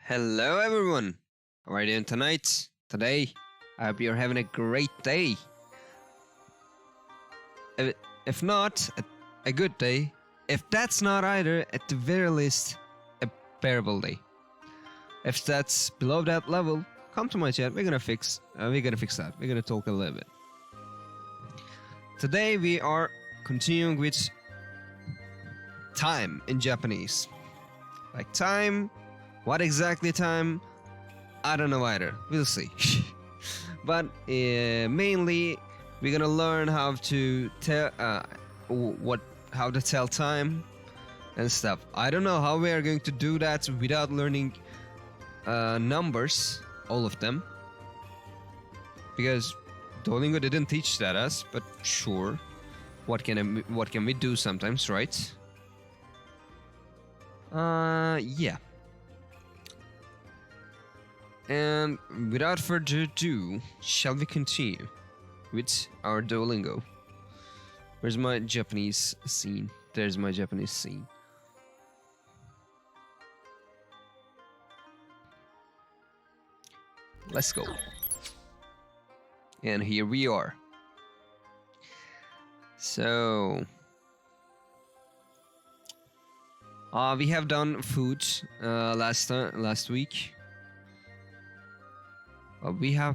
Hello everyone! How are you doing tonight? Today? I hope you're having a great day. If not, a good day. If that's not either, at the very least, a bearable day. If that's below that level, come to my chat. We're gonna fix that. We're gonna talk a little bit. Today we are continuing with time in Japanese. Like time, what exactly time? I don't know either. We'll see. But mainly, we're gonna learn how to tell how to tell time and stuff. I don't know how we are going to do that without learning numbers, all of them, because Duolingo didn't teach that us. But sure, what can we do sometimes, right? Yeah. And without further ado, shall we continue with our Duolingo? Where's my Japanese scene? There's my Japanese scene. Let's go. And here we are. So we have done food last week. We have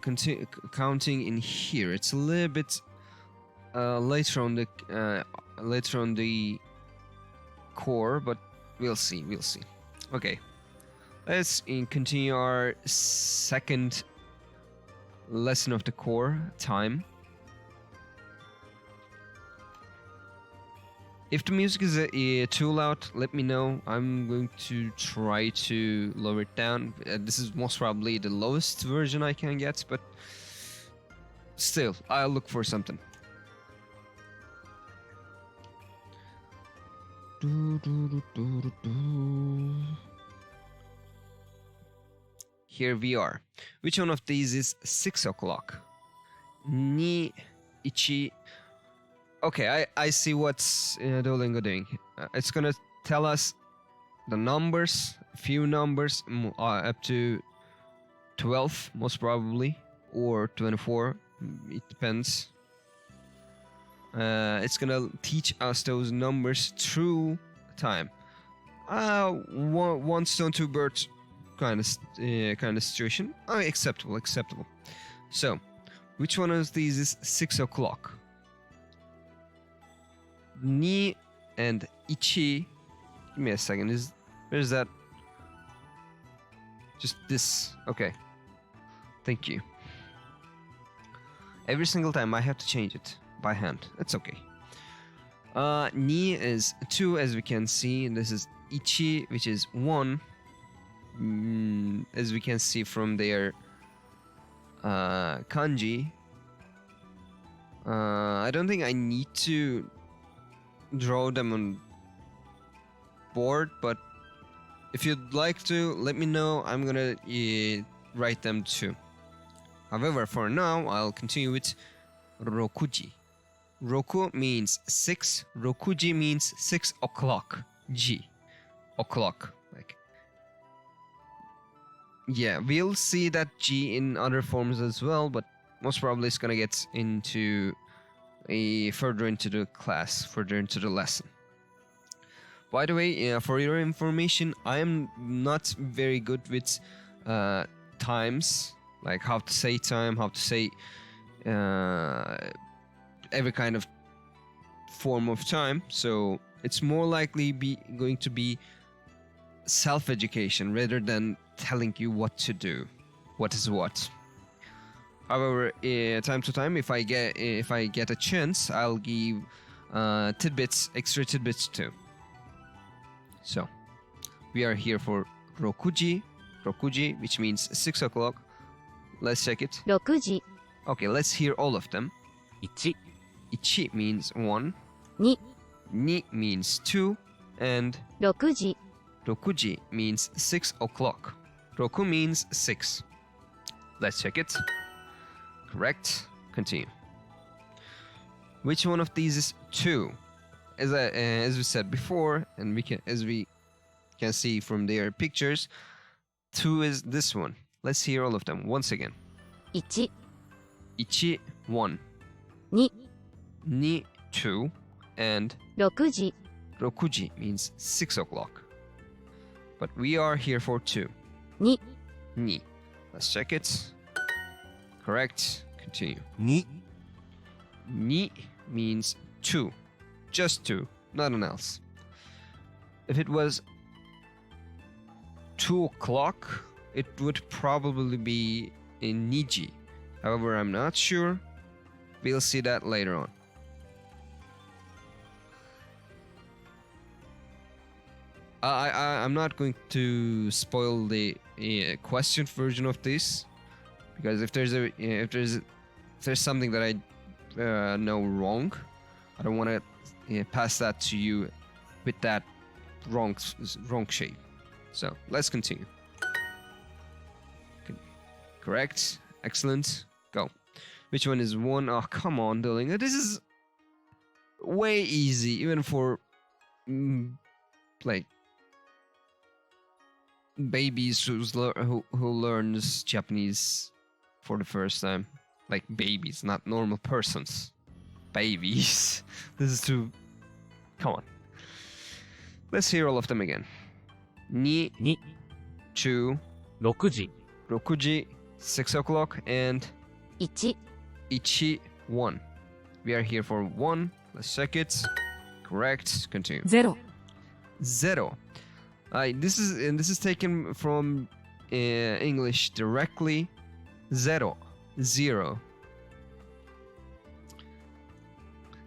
counting in here. It's a little bit later on the core, but we'll see. Okay, let's continue our second lesson of the core, time. If the music is too loud, let me know. I'm going to try to lower it down. This is most probably the lowest version I can get, but still, I'll look for something. Here we are. Which one of these is 6 o'clock? Ni, ichi. Okay, I see what's Duolingo doing. It's gonna tell us the numbers, a few numbers, up to 12 most probably, or 24. It depends. It's gonna teach us those numbers through time. One stone, two birds, kind of situation. Acceptable. So, which one of these is 6 o'clock? Ni and ichi. Give me a second. Where's that? Just this. Okay. Thank you. Every single time I have to change it by hand. That's okay. Ni is 2, as we can see. And this is ichi, which is 1. As we can see from their kanji. I don't think I need to draw them on board, but if you'd like to, let me know. I'm gonna write them too. However, for now, I'll continue with rokuji. Roku means 6. Rokuji means 6 o'clock. Ji, o'clock. Like, yeah, we'll see that G in other forms as well, but most probably it's gonna get into further into the class, further into the lesson. By the way, for your information, I am not very good with times, like how to say time, how to say every kind of form of time. So it's more likely going to be self-education rather than telling you what to do, what is what. However, time to time, if I get a chance, I'll give extra tidbits too. So, we are here for rokuji, which means 6 o'clock. Let's check it. 6時 Okay, let's hear all of them. 1、 Ichi means 1, 2 ni means 2, and 6時 rokuji means 6 o'clock. Roku means 6. Let's check it. Correct. Continue. Which one of these is 2? As we said before, and as we can see from their pictures, 2 is this one. Let's hear all of them once again. 1、 1, 1. 2、 Ni, 2. And 6時、 rokuji means 6 o'clock. But we are here for 2. 2、 Ni. Let's check it. Correct. Continue. 2、 Ni means 2. Just 2. Nothing else. If it was 2 o'clock, it would probably be in Niji. However, I'm not sure. We'll see that later on. I'm not going to spoil the question version of this, because if there's something that I know wrong, I don't want to pass that to you with that wrong shape. So let's continue. Correct. Excellent. Go. Which one is 1? Oh, come on, darling. This is way easy, even for like babies who learns Japanese for the first time. Like babies, not normal persons. Babies. This is too... Come on. Let's hear all of them again. Ni, 2、 2, 6時、 rokuji, 6 o'clock, and 1、 ichi, 1. We are here for 1. Let's check it. Correct. Continue. 0、 Zero. This is taken from English directly. Zero. 0.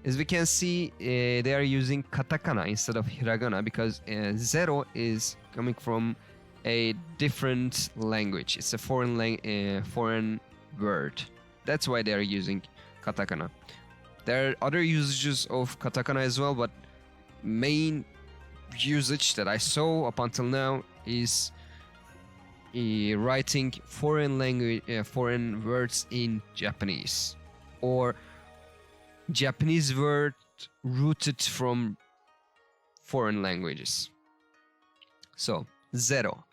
As we can see, they are using katakana instead of hiragana because zero is coming from a different language. It's a foreign word. That's why they are using katakana. There are other usages of katakana as well, but main usage that I saw up until now is writing foreign words in Japanese, or Japanese word rooted from foreign languages. So, 0.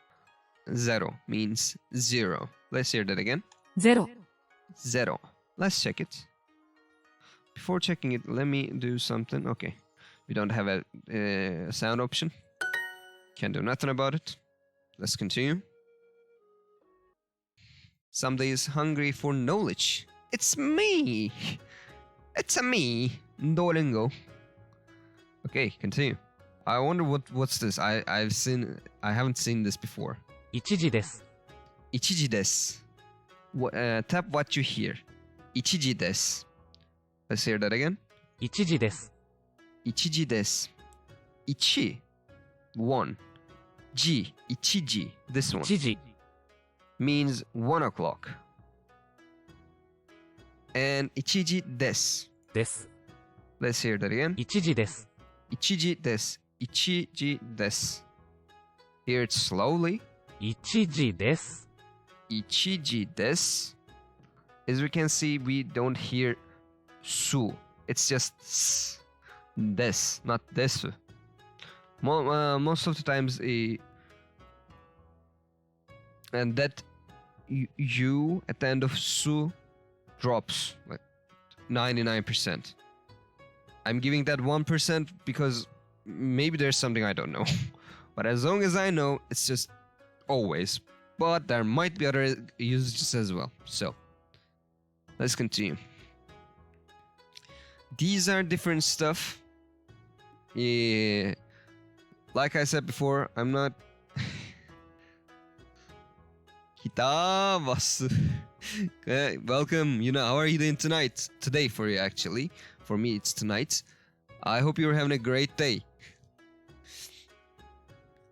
0 means 0. Let's hear that again. 0、 0. Let's check it. Before checking it, let me do something. Okay. We don't have a sound option. Can't do nothing about it. Let's continue. Somebody is hungry for knowledge. It's me! It's a me, Duolingo. Okay, continue. I wonder what's this. I haven't seen this before. 1時です。 Ichiji desu. Tap what you hear. Ichiji desu. Let's hear that again. 1時です。 Ichiji desu. Ichi, 1. Ji, ichiji, this one, 1時、 means 1 o'clock. And ichiji desu. です。 Let's hear that again. 1時です。 Ichiji desu. Ichiji desu. Hear it slowly. 1時です。 Ichiji desu. As we can see, we don't hear su. It's just s. Des, not desu. Most of the times, and that u at the end of su drops like 99%. I'm giving that 1% because maybe there's something I don't know. But as long as I know, it's just always. But there might be other usages as well. So, let's continue. These are different stuff. Yeah. Like I said before, I'm not... Hitabasu. Okay, welcome. How are you doing tonight? Today for you, actually. For me, it's tonight. I hope you're having a great day.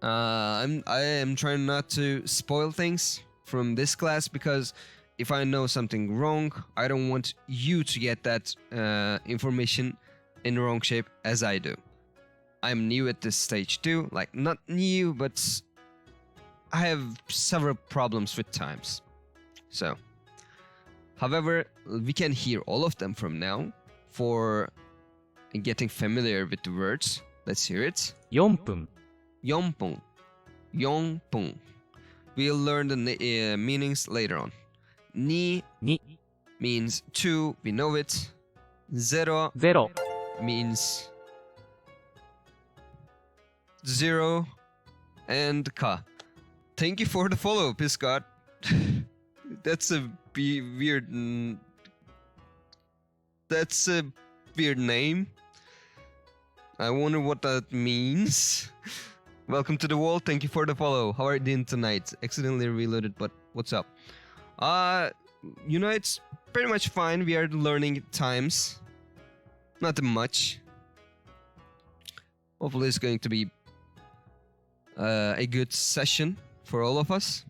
I am trying not to spoil things from this class because if I know something wrong, I don't want you to get that information in the wrong shape as I do. I'm new at this stage too. Like, not new, but I have several problems with times. So, however, we can hear all of them from now for getting familiar with the words. Let's hear it. 4分、 4分. 4分. We'll learn the meanings later on. Ni 2、 means 2, we know it. Zero 0、 means 0. And ka. Thank you for the follow, Piscott. That's a weird... That's a weird name. I wonder what that means. Welcome to the Vault. Thank you for the follow. How are you doing tonight? Accidentally reloaded, but what's up? You know, it's pretty much fine. We are learning times. Not much. Hopefully it's going to be a good session for all of us.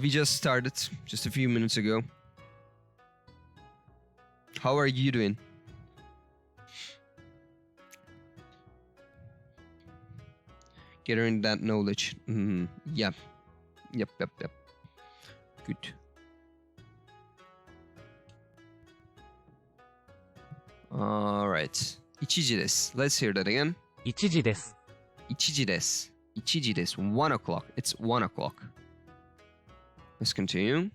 We just started just a few minutes ago. How are you doing? Gathering that knowledge. Yep. Yep. Good. Alright. 1時です. Let's hear that again. 1時です。 1時です. 1時です. 1 o'clock. It's 1 o'clock. Let's continue.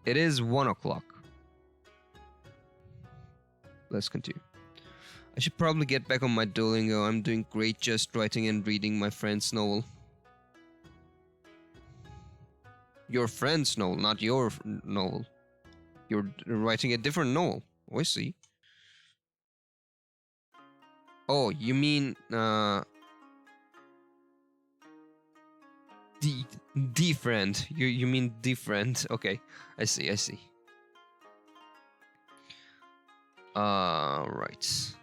It is 1 o'clock. Let's continue. I should probably get back on my Duolingo. I'm doing great just writing and reading my friend's novel. Your friend's novel, not your novel. You're writing a different novel. Oh, I see. Oh, you mean the friend. You mean the friend. Okay. I see. Right.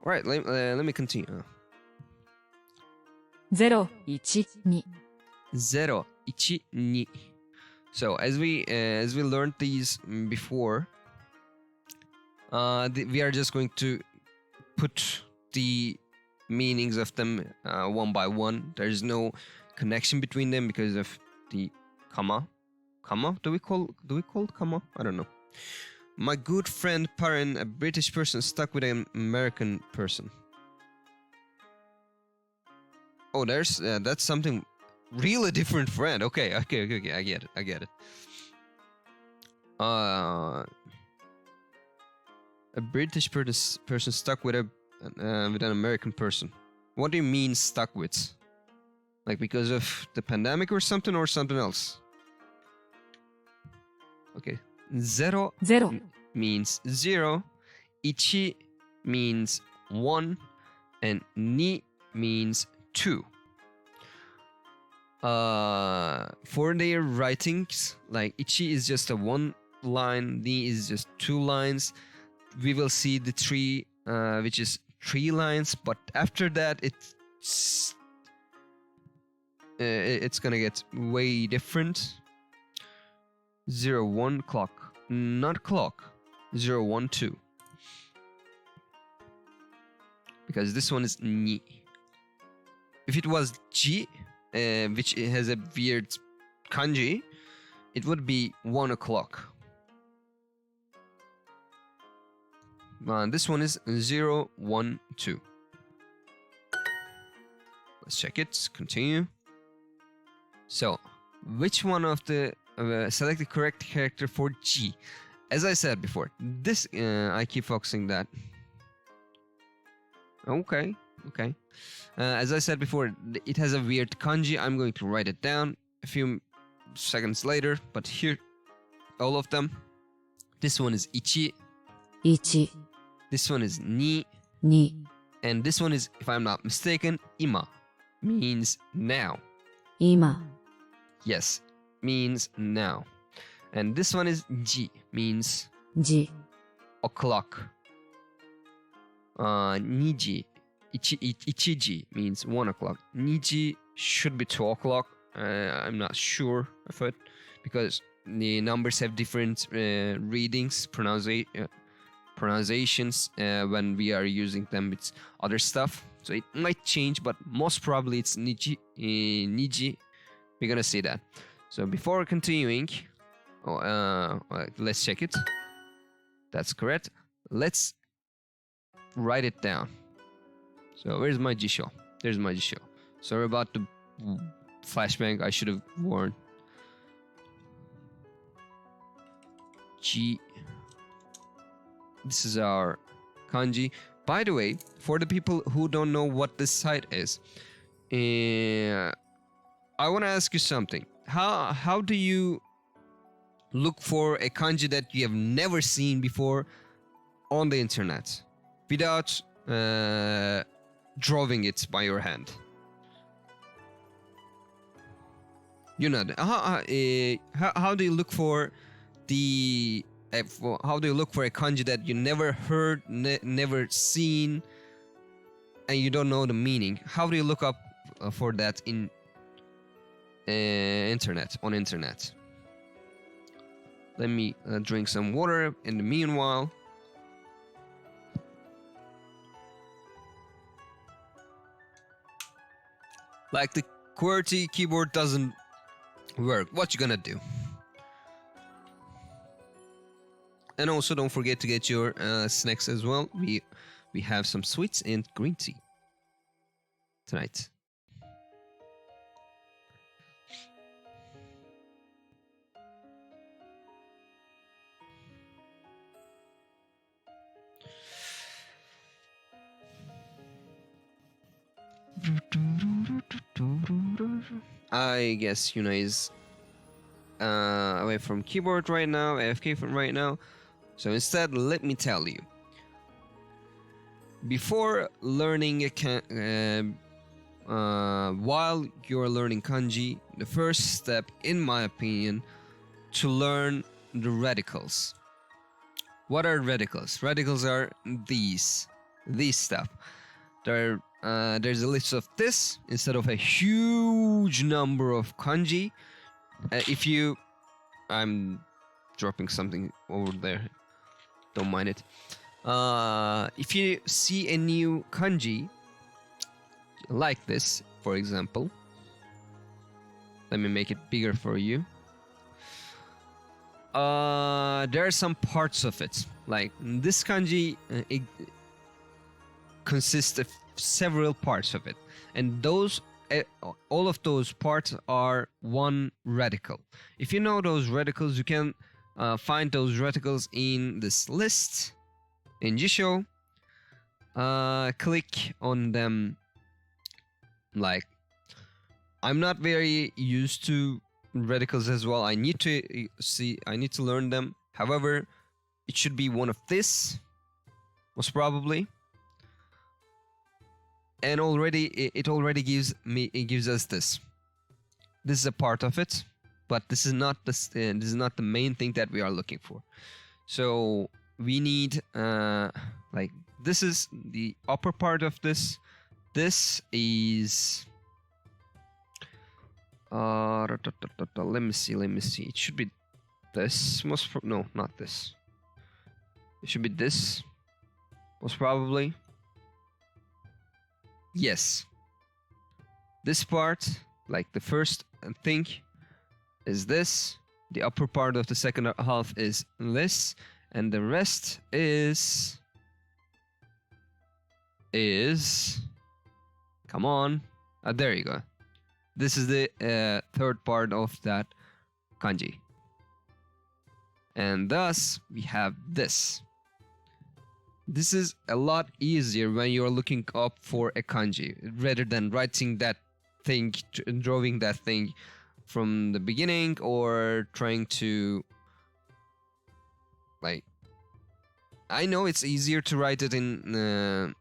Alright, let me continue. 0、1、2。 0, 1, 2. So as we learned these before, we are just going to put the meanings of them one by one. There's no connection between them because of the comma. Do we call it comma? I don't know. My good friend Parin, a British person stuck with an American person. Oh, that's something really different friend. Okay. I get it. A British person stuck with an American person. What do you mean stuck with? Like because of the pandemic or something else? Okay. 0 0、 means 0, 1 means 1, and 2 means 2. For their writings, like 1 is just a 1 line, 2 is just 2 lines. We will see the 3, which is 3 lines, but after that it's gonna get way different. 0, 1 clock, not clock. 0, 1, 2. Because this one is ni. If it was ji, which has a weird kanji, it would be 1 o'clock. This one is 0, 1, 2. Let's check it. Continue. So, which one of the select the correct character for G? As I said before, this I keep focusing that. Okay. As I said before, it has a weird kanji. I'm going to write it down a few seconds later, but here, all of them. This one is ichi. 1、 This one is ni. 2、 And this one is, if I'm not mistaken, ima. Means now. 今、 Yes, means now. And this one is ji. Means 時、 o'clock. Niji. Ichiji means 1 o'clock. Niji should be 2 o'clock. I'm not sure of it because the numbers have different readings, pronunciations when we are using them with other stuff. So it might change, but most probably it's Niji. We're gonna see that. So before continuing, let's check it. That's correct. Let's write it down. So where's my Jisho? There's my Jisho. Sorry about the flashbang. I should have warned. G. This is our kanji. By the way, for the people who don't know what this site is, I want to ask you something. How do you look for a kanji that you have never seen before on the internet without drawing it by your hand? You know, how do you look for the how do you look for a kanji that you never heard, never seen, and you don't know the meaning? How do you look up for that in on internet? Let me drink some water in the meanwhile. Like the QWERTY keyboard doesn't work. What you gonna do? And also don't forget to get your snacks as well. We have some sweets and green tea tonight. I guess Yuna is away from keyboard right now, AFK from right now. So instead, let me tell you. Before learning while you're learning kanji, the first step, in my opinion, to learn the radicals. What are radicals? Radicals are these stuff. There's a list of this instead of a huge number of kanji. I'm dropping something over there. Don't mind it. If you see a new kanji like this, for example, let me make it bigger for you. There are some parts of it, like this kanji. It consists of several parts of it, and all of those parts are one radical. If you know those radicals, you can find those radicals in this list in Jisho. Click on them. Like, I'm not very used to radicals as well. I need to learn them. However, it should be one of this, most probably. And it already gives us this. This is a part of it, but this is not the main thing that we are looking for. So we need like, this is the upper part of this. This is let me see. It should be this. No, not this. It should be this, most probably. Yes. This part, like the first thing, is this. The upper part of the second half is this, and the rest is. Come on. There you go. This is the third part of that kanji. And thus, we have this. This is a lot easier when you're looking up for a kanji, rather than writing that thing, drawing that thing from the beginning, or trying to, like, I know it's easier to write it in,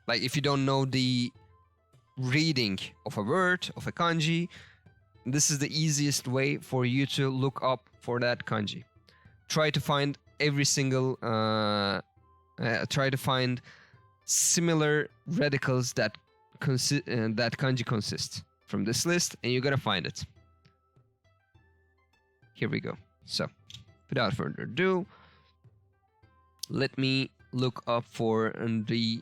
like, if you don't know the reading of a word, of a kanji, this is the easiest way for you to look up for that kanji. Try to find every single try to find similar radicals that kanji consists from this list, and you're gonna find it. Here we go. So without further ado, let me look up for the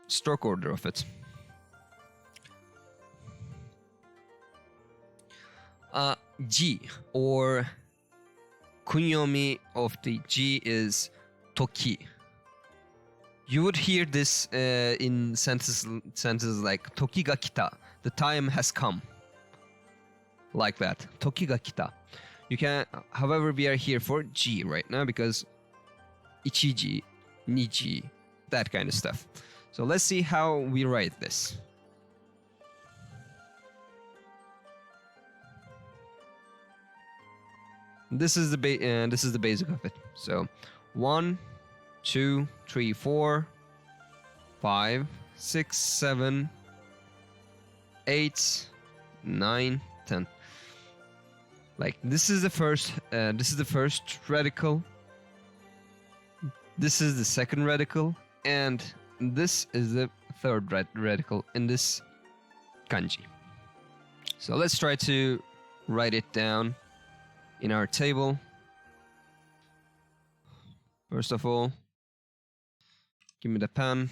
stroke order of it. G or kunyomi of the G is toki. You would hear this in sentences like toki ga kita, the time has come. Like that, toki ga kita. You can, however, we are here for G right now because ichiji, niji, that kind of stuff. So let's see how we write this. This is the basic of it. So 1, 2, 3, 4, 5, 6, 7, 8, 9, 10. Like this is the first radical. This is the second radical, and this is the third radical in this kanji. So let's try to write it down in our table. First of all, give me the pen.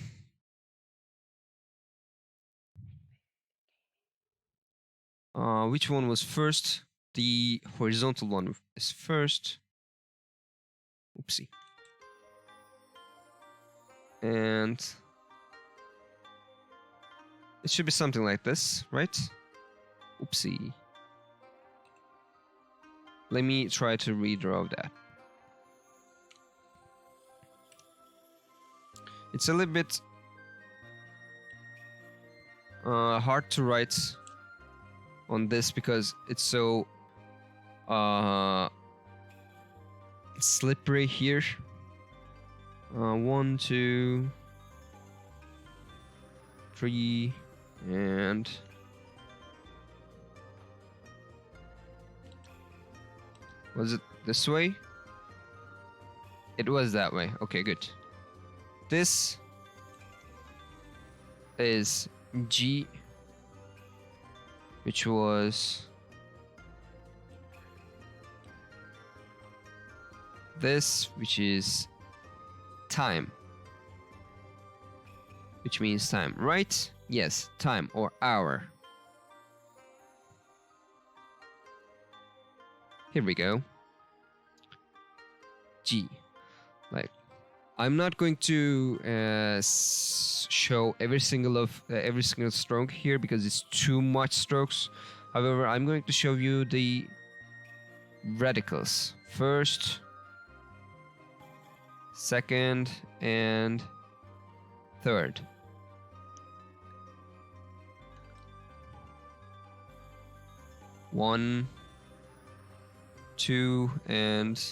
Which one was first? The horizontal one is first. Oopsie. And it should be something like this, right? Oopsie. Let me try to redraw that. It's a little bit hard to write on this because it's so slippery here. 1, 2, 3, and was it this way? It was that way. Okay, good. This is G, which was this, which is time, which means time, right? Yes, time or hour. Here we go. G. Like, I'm not going to show every single stroke here because it's too much strokes. However, I'm going to show you the radicals first, second, and third. One, 2, and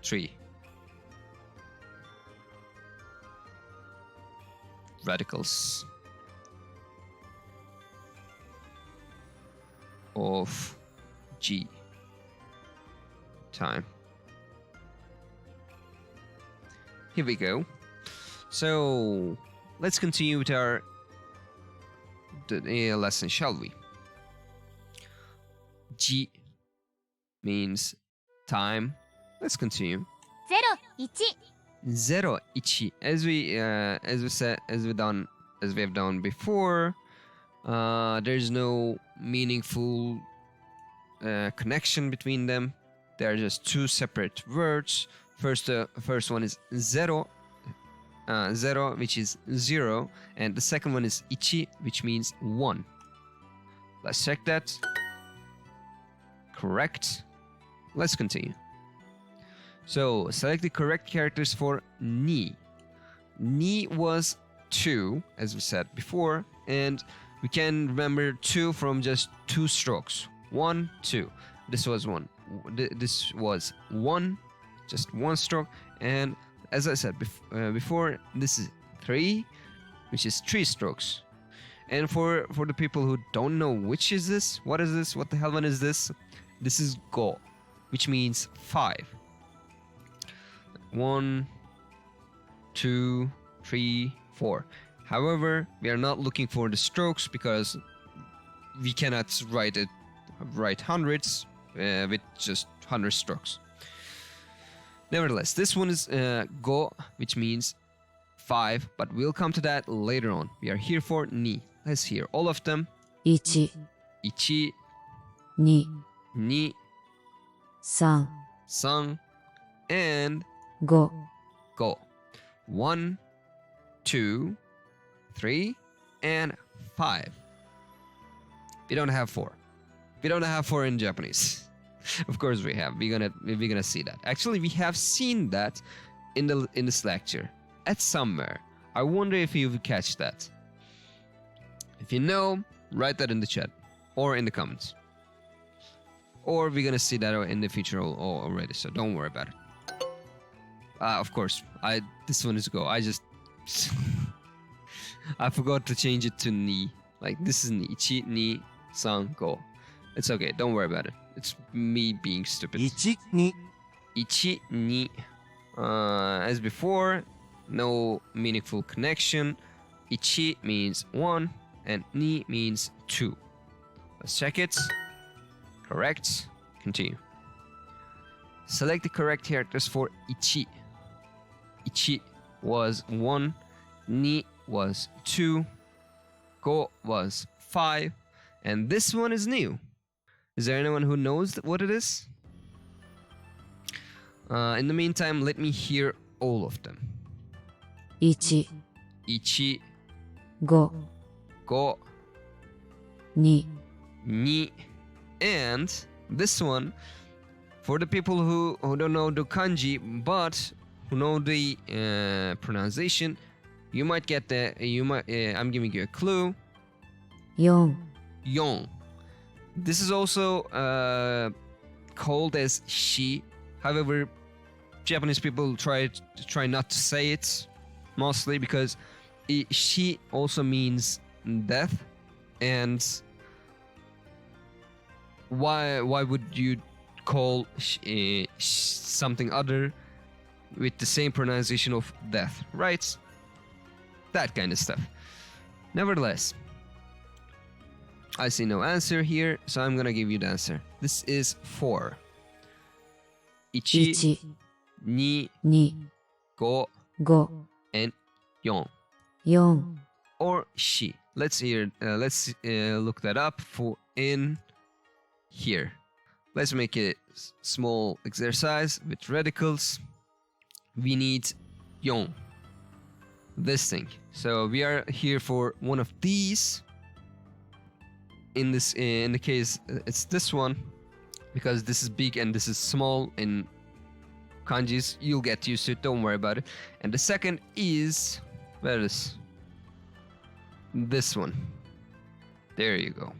3. Radicals of G, time. Here we go. So let's continue with our lesson, shall we? G means time. Let's continue. 0、1 as we have done before. There's no meaningful connection between them. They are just two separate words. First one is 0, which is 0, and the second one is ichi, which means 1. Let's check that. Correct. Let's continue. So select the correct characters for ni. Ni was 2, as we said before, and we can remember 2 from just 2 strokes. 1, 2. This was 1. This was 1, just 1 stroke. And as I said before, this is 3, which is 3 strokes. And for the people who don't know which is this, what is this, what the hell one is this? This is go, which means 5. 1, 2, 3, 4. However, we are not looking for the strokes because we cannot write hundreds with just 100 strokes. Nevertheless, this one is go, which means 5, but we'll come to that later on. We are here for ni. Let's hear all of them. 1、1、 2、 2、 3、 3 and 5、 go. 1, 2, 3 and 5. We don't have 4. We don't have 4 in Japanese. Of course we have. We're gonna see that. Actually, we have seen that in this lecture at somewhere. I wonder if you catch that. If you know, write that in the chat or in the comments. Or we're gonna see that in the future already, so don't worry about it. Of course, this one is go. I forgot to change it to ni. Like this is ni. 1, 2, 3, go. It's okay. Don't worry about it. It's me being stupid. 1、2、 1, 2. As before, no meaningful connection. 1 means 1 and 2 means 2. Let's check it. Correct. Continue. Select the correct characters for 1. 1 was 1, 2 was 2, go was 5, and this one is new. Is there anyone who knows what it is? In the meantime, let me hear all of them. 1、 1, 5、 go, 2、 2, and this one, for the people who don't know the kanji, but who know the pronunciation, you might get I'm giving you a clue. 4、 Yon. This is also called as shi. However, Japanese people try not to say it, mostly because shi also means death. And why would you call something other with the same pronunciation of death, right? That kind of stuff. Nevertheless, I see no answer here, so I'm gonna give you the answer. This is 4. 1, 1、 2, 2、 5, 5、 and 4. 4、 Or shi. Let's look that up in here. Let's make a small exercise with radicals. We need 4. This thing. So we are here for one of these. In the case, it's this one, because this is big and this is small in kanjis. You'll get used to it. Don't worry about it. And the second is, where is this one? There you go.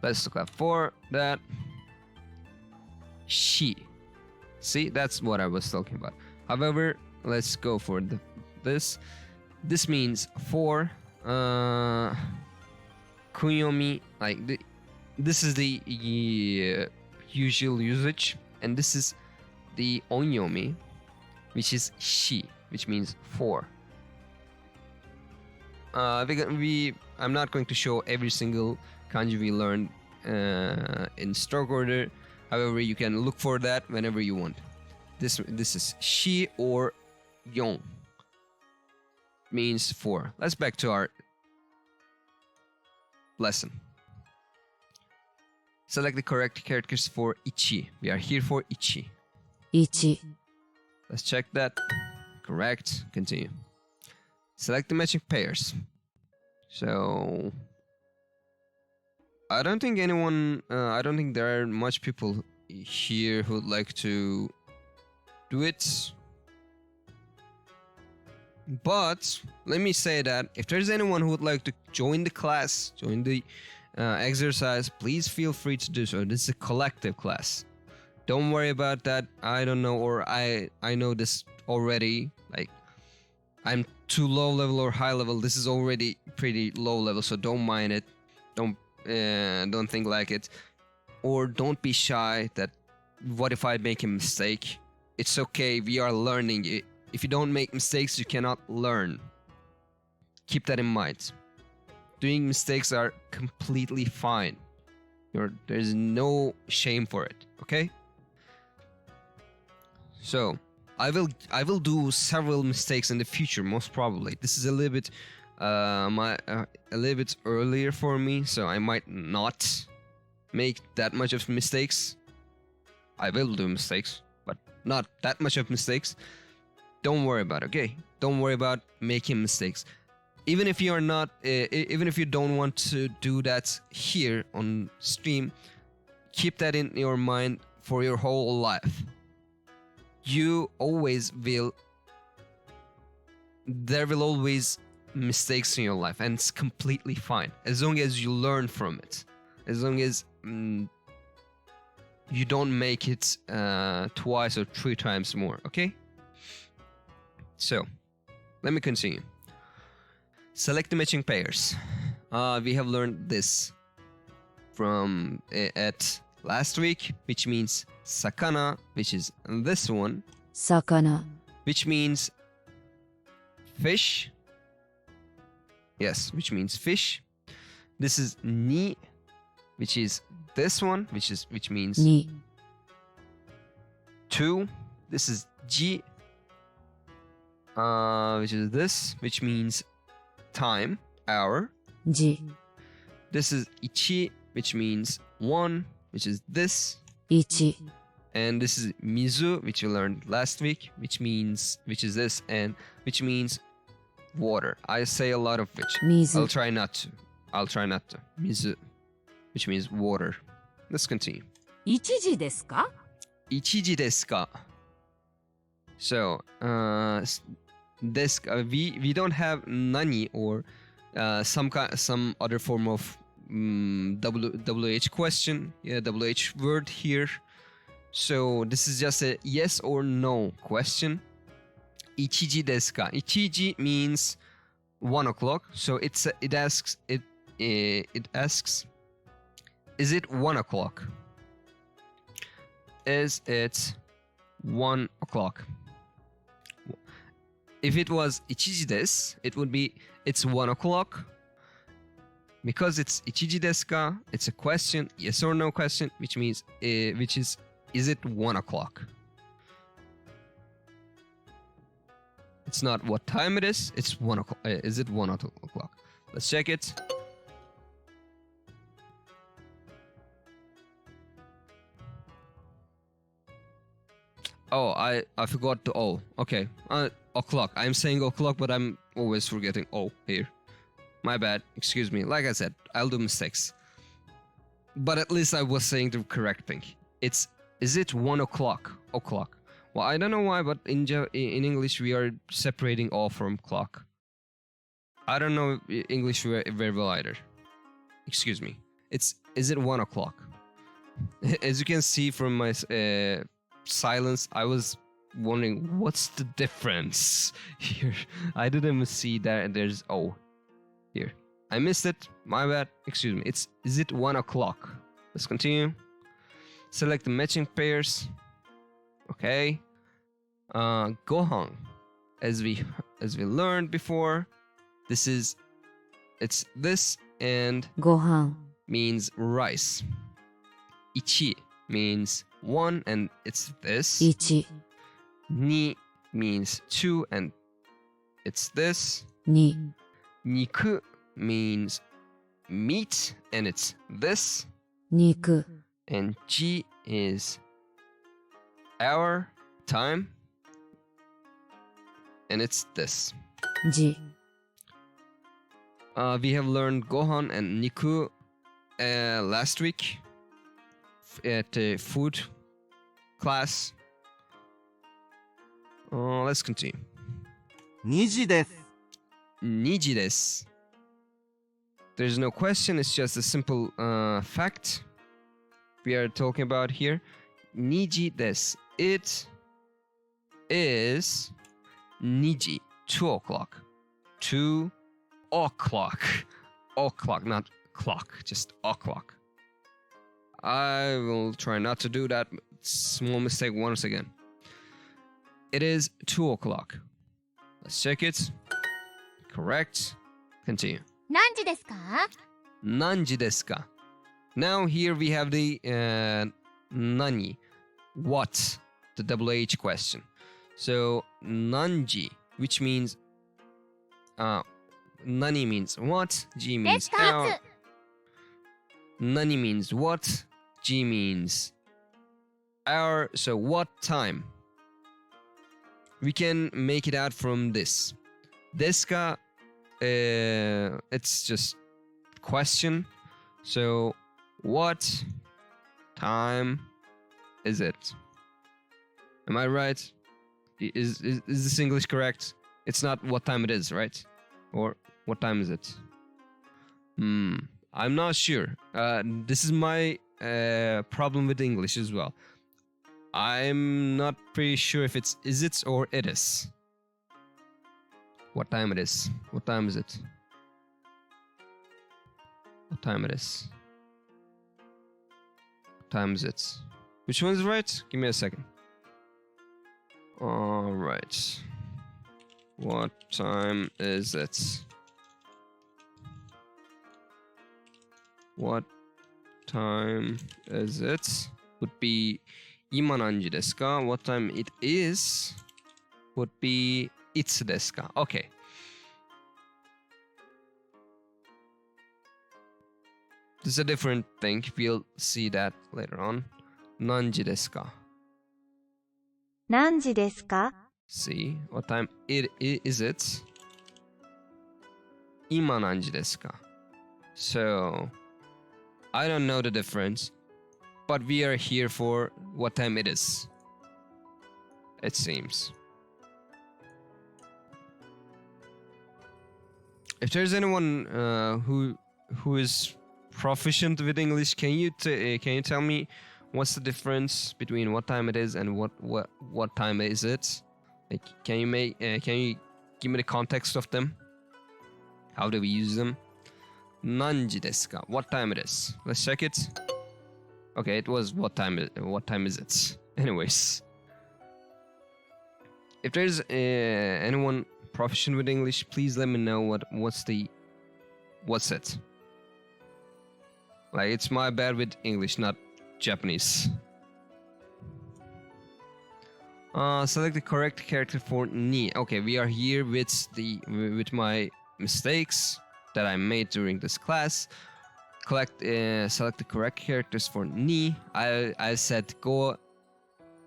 Let's look up for that. Shi. See, that's what I was talking about. However, let's go for this. This means 4. Kunyomi, like this is the usual usage, and this is the onyomi, which is shi, which means 4. I'm not going to show every single kanji we learned in stroke order. However, you can look for that whenever you want. This is shi or yon, means 4. Let's back to our lesson. Select the correct characters for ichi. We are here for ichi. 1、 Let's check that. Correct. Continue. Select the matching pairs. So I don't think there are much people here who would like to do it. But let me say that if there's anyone who would like to join the class, join the exercise, please feel free to do so. This is a collective class. Don't worry about that. I don't know, or I know this already. Like, I'm too low level or high level. This is already pretty low level, so don't mind it. Don't think like it, or don't be shy that what if I make a mistake? It's okay. We are learning it. If you don't make mistakes, you cannot learn. Keep that in mind. Doing mistakes are completely fine. There's no shame for it, okay? So, I will do several mistakes in the future, most probably. This is a little bit a little bit earlier for me, so I might not make that much of mistakes. I will do mistakes, but not that much of mistakes. Don't worry about it, okay? Don't worry about making mistakes. Even if you are not, even if you don't want to do that here on stream, keep that in your mind for your whole life. You always will. There will always mistakes in your life, and it's completely fine as long as you learn from it. As long as you don't make it twice or 3 times more. Okay. So, let me continue. Select the matching pairs. We have learned this from at last week, which means sakana, which is this one, 魚 which means fish. Yes, which means fish. This is ni, which is this one, which means に 2. This is ji, which is this, which means time, hour. じ This is ichi, which means 1, which is this. 1 And this is mizu, which we learned last week, which is this, and which means water. I say a lot of which. 水 I'll try not to. Mizu, which means water. Let's continue. 1時ですか Ichiji desu ka? So, we don't have nani or some other form of WH question, WH word here. So this is just a yes or no question. Ichiji desu ka? Ichiji means 1 o'clock. So it asks, is it 1 o'clock? Is it 1 o'clock? If it was ichiji desu, it would be it's 1 o'clock. Because it's ichiji desu ka, it's a question, yes or no question, which means is it 1 o'clock? It's not what time it is, it's 1 o'clock. Is it 1 o'clock? Let's check it. Oh, I forgot the O. Okay, o'clock. I'm saying o'clock, but I'm always forgetting O here. My bad. Excuse me. Like I said, I'll do mistakes. But at least I was saying the correct thing. Is it 1 o'clock? O'clock. Well, I don't know why, but in English we are separating O from clock. I don't know English very well either. Excuse me. Is it 1 o'clock? As you can see from my silence, I was wondering what's the difference here. I didn't even see that there's O here. I missed it. My bad. Excuse me. Is it 1 o'clock? Let's continue. Select the matching pairs. Okay. Gohan. As we learned before, it's this and ご飯 means rice. Ichi means 1 and it's this. 1 Ni means 2 and it's this. 2 Niku means meat and it's this. 肉 And ji is hour, time, and it's this. じ We have learned Gohan and Niku last week at the food class. Let's continue. 2時です。 Niji desu. There's no question, it's just a simple fact we are talking about here. Niji desu. It is niji, 2 o'clock. 2 o'clock. O'clock, not clock, just o'clock. I will try not to do that small mistake once again. It is 2 o'clock. Let's check it. Correct. Continue. 何時ですか Nanji desu ka? Now here we have the nani. What? The WH question. So nanji, which means Nani means what, G means レタ how. ス Nani means what, G means hour. So what time? We can make it out from this. Deska, it's just question. So what time is it? Am I right? Is this English correct? It's not what time it is, right? Or what time is it? I'm not sure. This is my problem with English as well. I'm not pretty sure if it's is it or it is. What time it is? What time is it? What time it is? What time is it? Which one's right? Give me a second. All right. What time is it? What time is it? Would be 今何時ですか? What time it is would be いつですか? Okay. This is a different thing. We'll see that later on. 何時ですか? 何時ですか? See, what time it is it? 今何時ですか? So, I don't know the difference, but we are here for what time it is. It seems. If there's anyone who is proficient with English, can you tell me what's the difference between what time it is and what time is it? Like, can you give me the context of them? How do we use them? 何時ですか? What time it is? Let's check it. Okay, it was what time is it? Anyways, if there's anyone proficient with English, please let me know what's it. Like, it's my bad with English, not Japanese. Select the correct character for ni. Okay, we are here with my mistakes that I made during this class. Select the correct characters for ni. I said go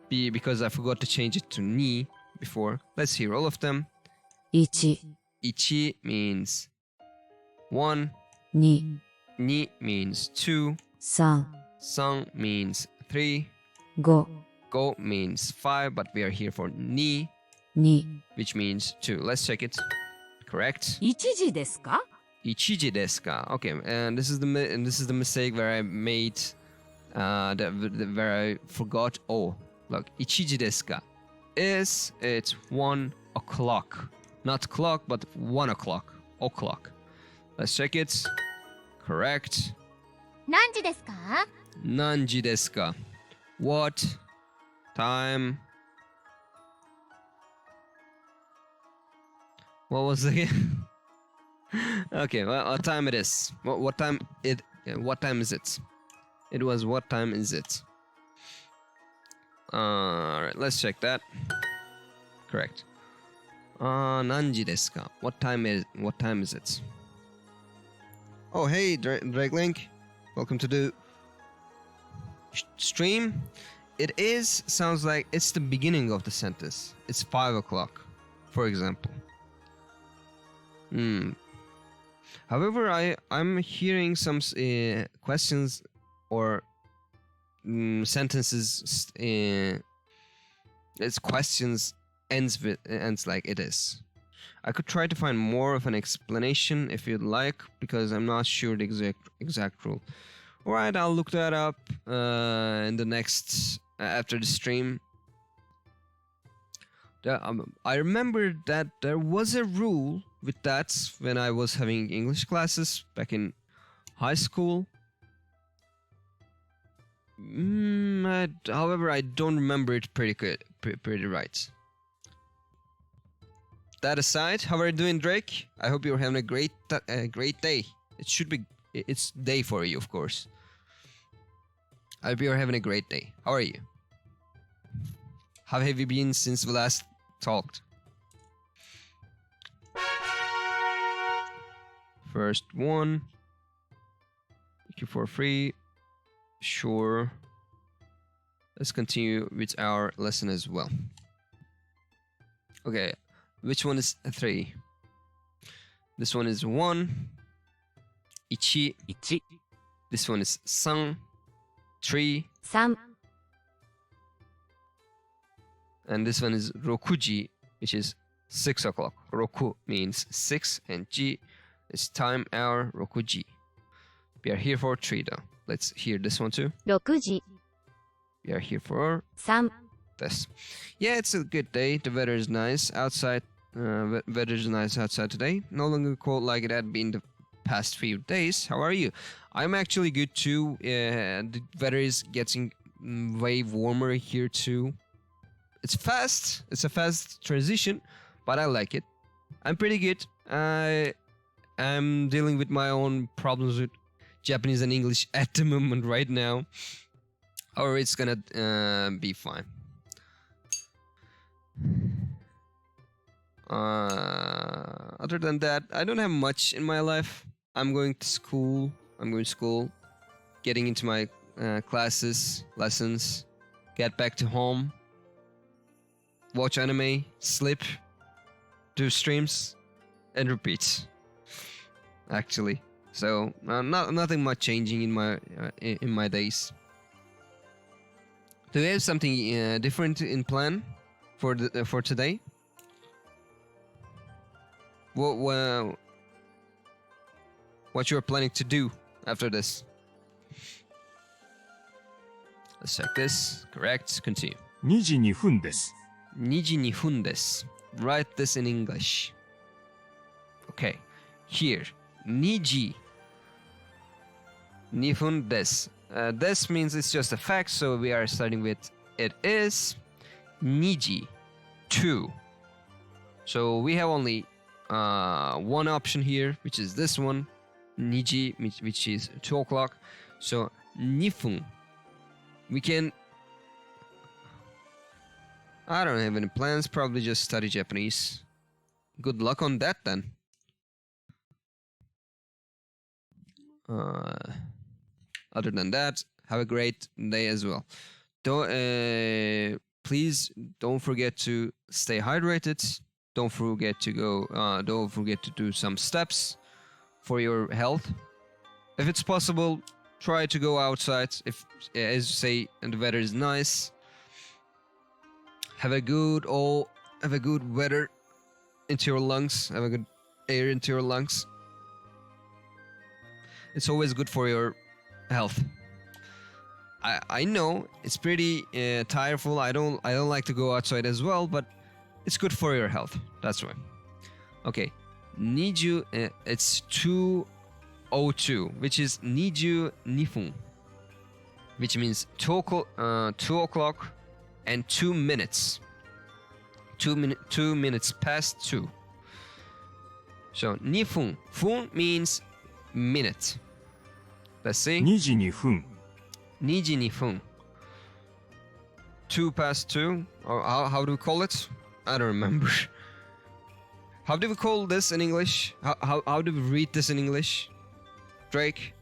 because I forgot to change it to ni before. Let's hear all of them. 1、 Ichi means 1. 2、 Ni means 2. 3、 San means 3. 5、 Go means 5, but we are here for ni, 2、 which means 2. Let's check it. Correct. 1時ですか? Ichiji desu ka? Okay, and this is the mistake where I made where I forgot. Oh, look, ichiji desu ka it's 1 o'clock, not clock, but 1 o'clock. O'clock. Let's check it. Correct. 何時ですか? Nanji desu ka? What time? What was it again? Okay, well, what time it is? What time is it? It was what time is it? Alright, let's check that. Correct. Nanji desu ka? What time is it? Oh, hey, Drake Link. Welcome to the stream. It is sounds like it's the beginning of the sentence. It's 5 o'clock, for example. However, I'm hearing some questions or sentences. Its questions ends like it is. I could try to find more of an explanation if you'd like, because I'm not sure the exact rule. Alright, I'll look that up in the next after the stream. I remember that there was a rule with that when I was having English classes back in high school. However, I don't remember it pretty right. That aside, how are you doing, Drake? I hope you're having a great day. It's day for you, of course. I hope you're having a great day. How are you? How have you been since we last talked? First one. Thank you for free. Sure. Let's continue with our lesson as well. Okay, which one is 3? This one is 1. 1. 1、 This one is 3. 3. 3、 And this one is 6時, which is 6 o'clock. 6 means 6 and ji is time hour 6時. We are here for 3 though. Let's hear this one too. 6時、 We are here for 3、 this. Yeah, it's a good day. The weather is nice outside. Weather is nice outside today. No longer cold like it had been the past few days. How are you? I'm actually good too. The weather is getting way warmer here too. It's fast. It's a fast transition, but I like it. I'm pretty good. I'm dealing with my own problems with Japanese and English at the moment right now. Or it's gonna be fine. Other than that, I don't have much in my life. I'm going to school. Getting into my classes, lessons, get back to home, watch anime, sleep, do streams, and repeat. Actually, so nothing much changing in my days. Do you have something different in plan for today? What you're planning to do after this? Let's check this. Correct. Continue. 2時2分です。 2時2分です. Write this in English. Okay. Here. 2時2分です. This means it's just a fact, so we are starting with it is 2時 2. So we have only one option here, which is this one, 2時, which is 2 o'clock. So 2分. We can... I don't have any plans, probably just study Japanese. Good luck on that then. Other than that, have a great day as well. Please don't forget to stay hydrated. Don't forget to do some steps for your health. If it's possible, try to go outside. If, as you say, and the weather is nice. Have a good weather into your lungs. Have a good air into your lungs. It's always good for your health. I know it's pretty tireful. I don't like to go outside as well, but it's good for your health. That's why. Okay, 20. It's 2:02, which is 22分, which means 2 o'clock and 2 minutes. 2 minutes past 2. So 2分. 分 means minute. Let's see. 2時2分。 2時2分. 2 past 2. Or how do we call it? I don't remember. How do we call this in English? How do we read this in English? Drake?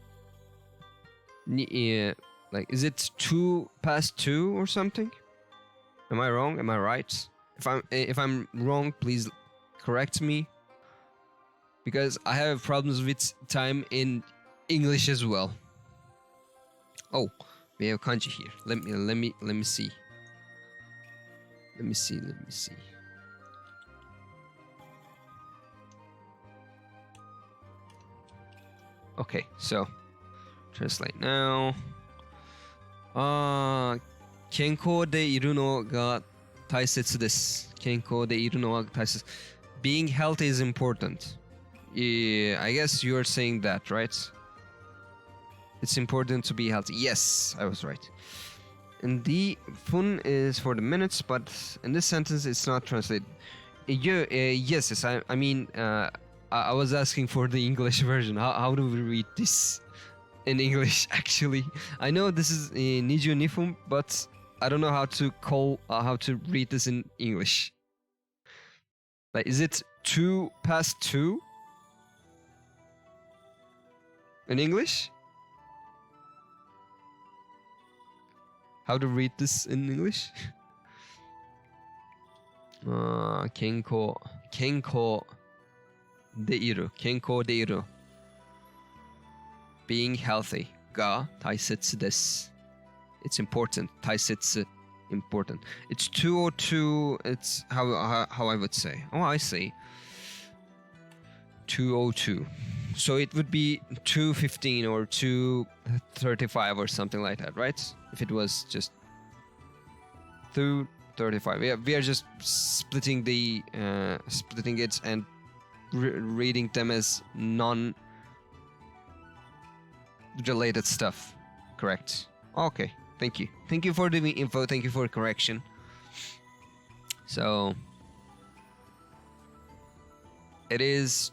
Like, is it 2 past 2 or something? Am I wrong? Am I right? If I'm wrong, please correct me. Because I have problems with time in English as well. Oh, we have kanji here. Let me see. Let me see. Okay, so translate now. 健康でいるのが大切です。健康でいるのは大切。Being healthy is important. Yeah, I guess you're saying that, right? It's important to be healthy. Yes, I was right. And the fun is for the minutes, but in this sentence it's not translated. Yes, I mean, I was asking for the English version. How do we read this in English, actually? I know this is 22分, but I don't know how to read this in English. Like, is it 2 past 2? In English? How to read this in English? 健康でいる being healthy が大切です It's important 大切 important It's 202 It's how I would say Oh I see 202 So it would be 215 or 235 or something like that, right? If it was just 235. Yeah, we are just splitting the splitting it and reading them as non-related stuff. Correct. Okay. Thank you. Thank you for the info. Thank you for the correction. So it is.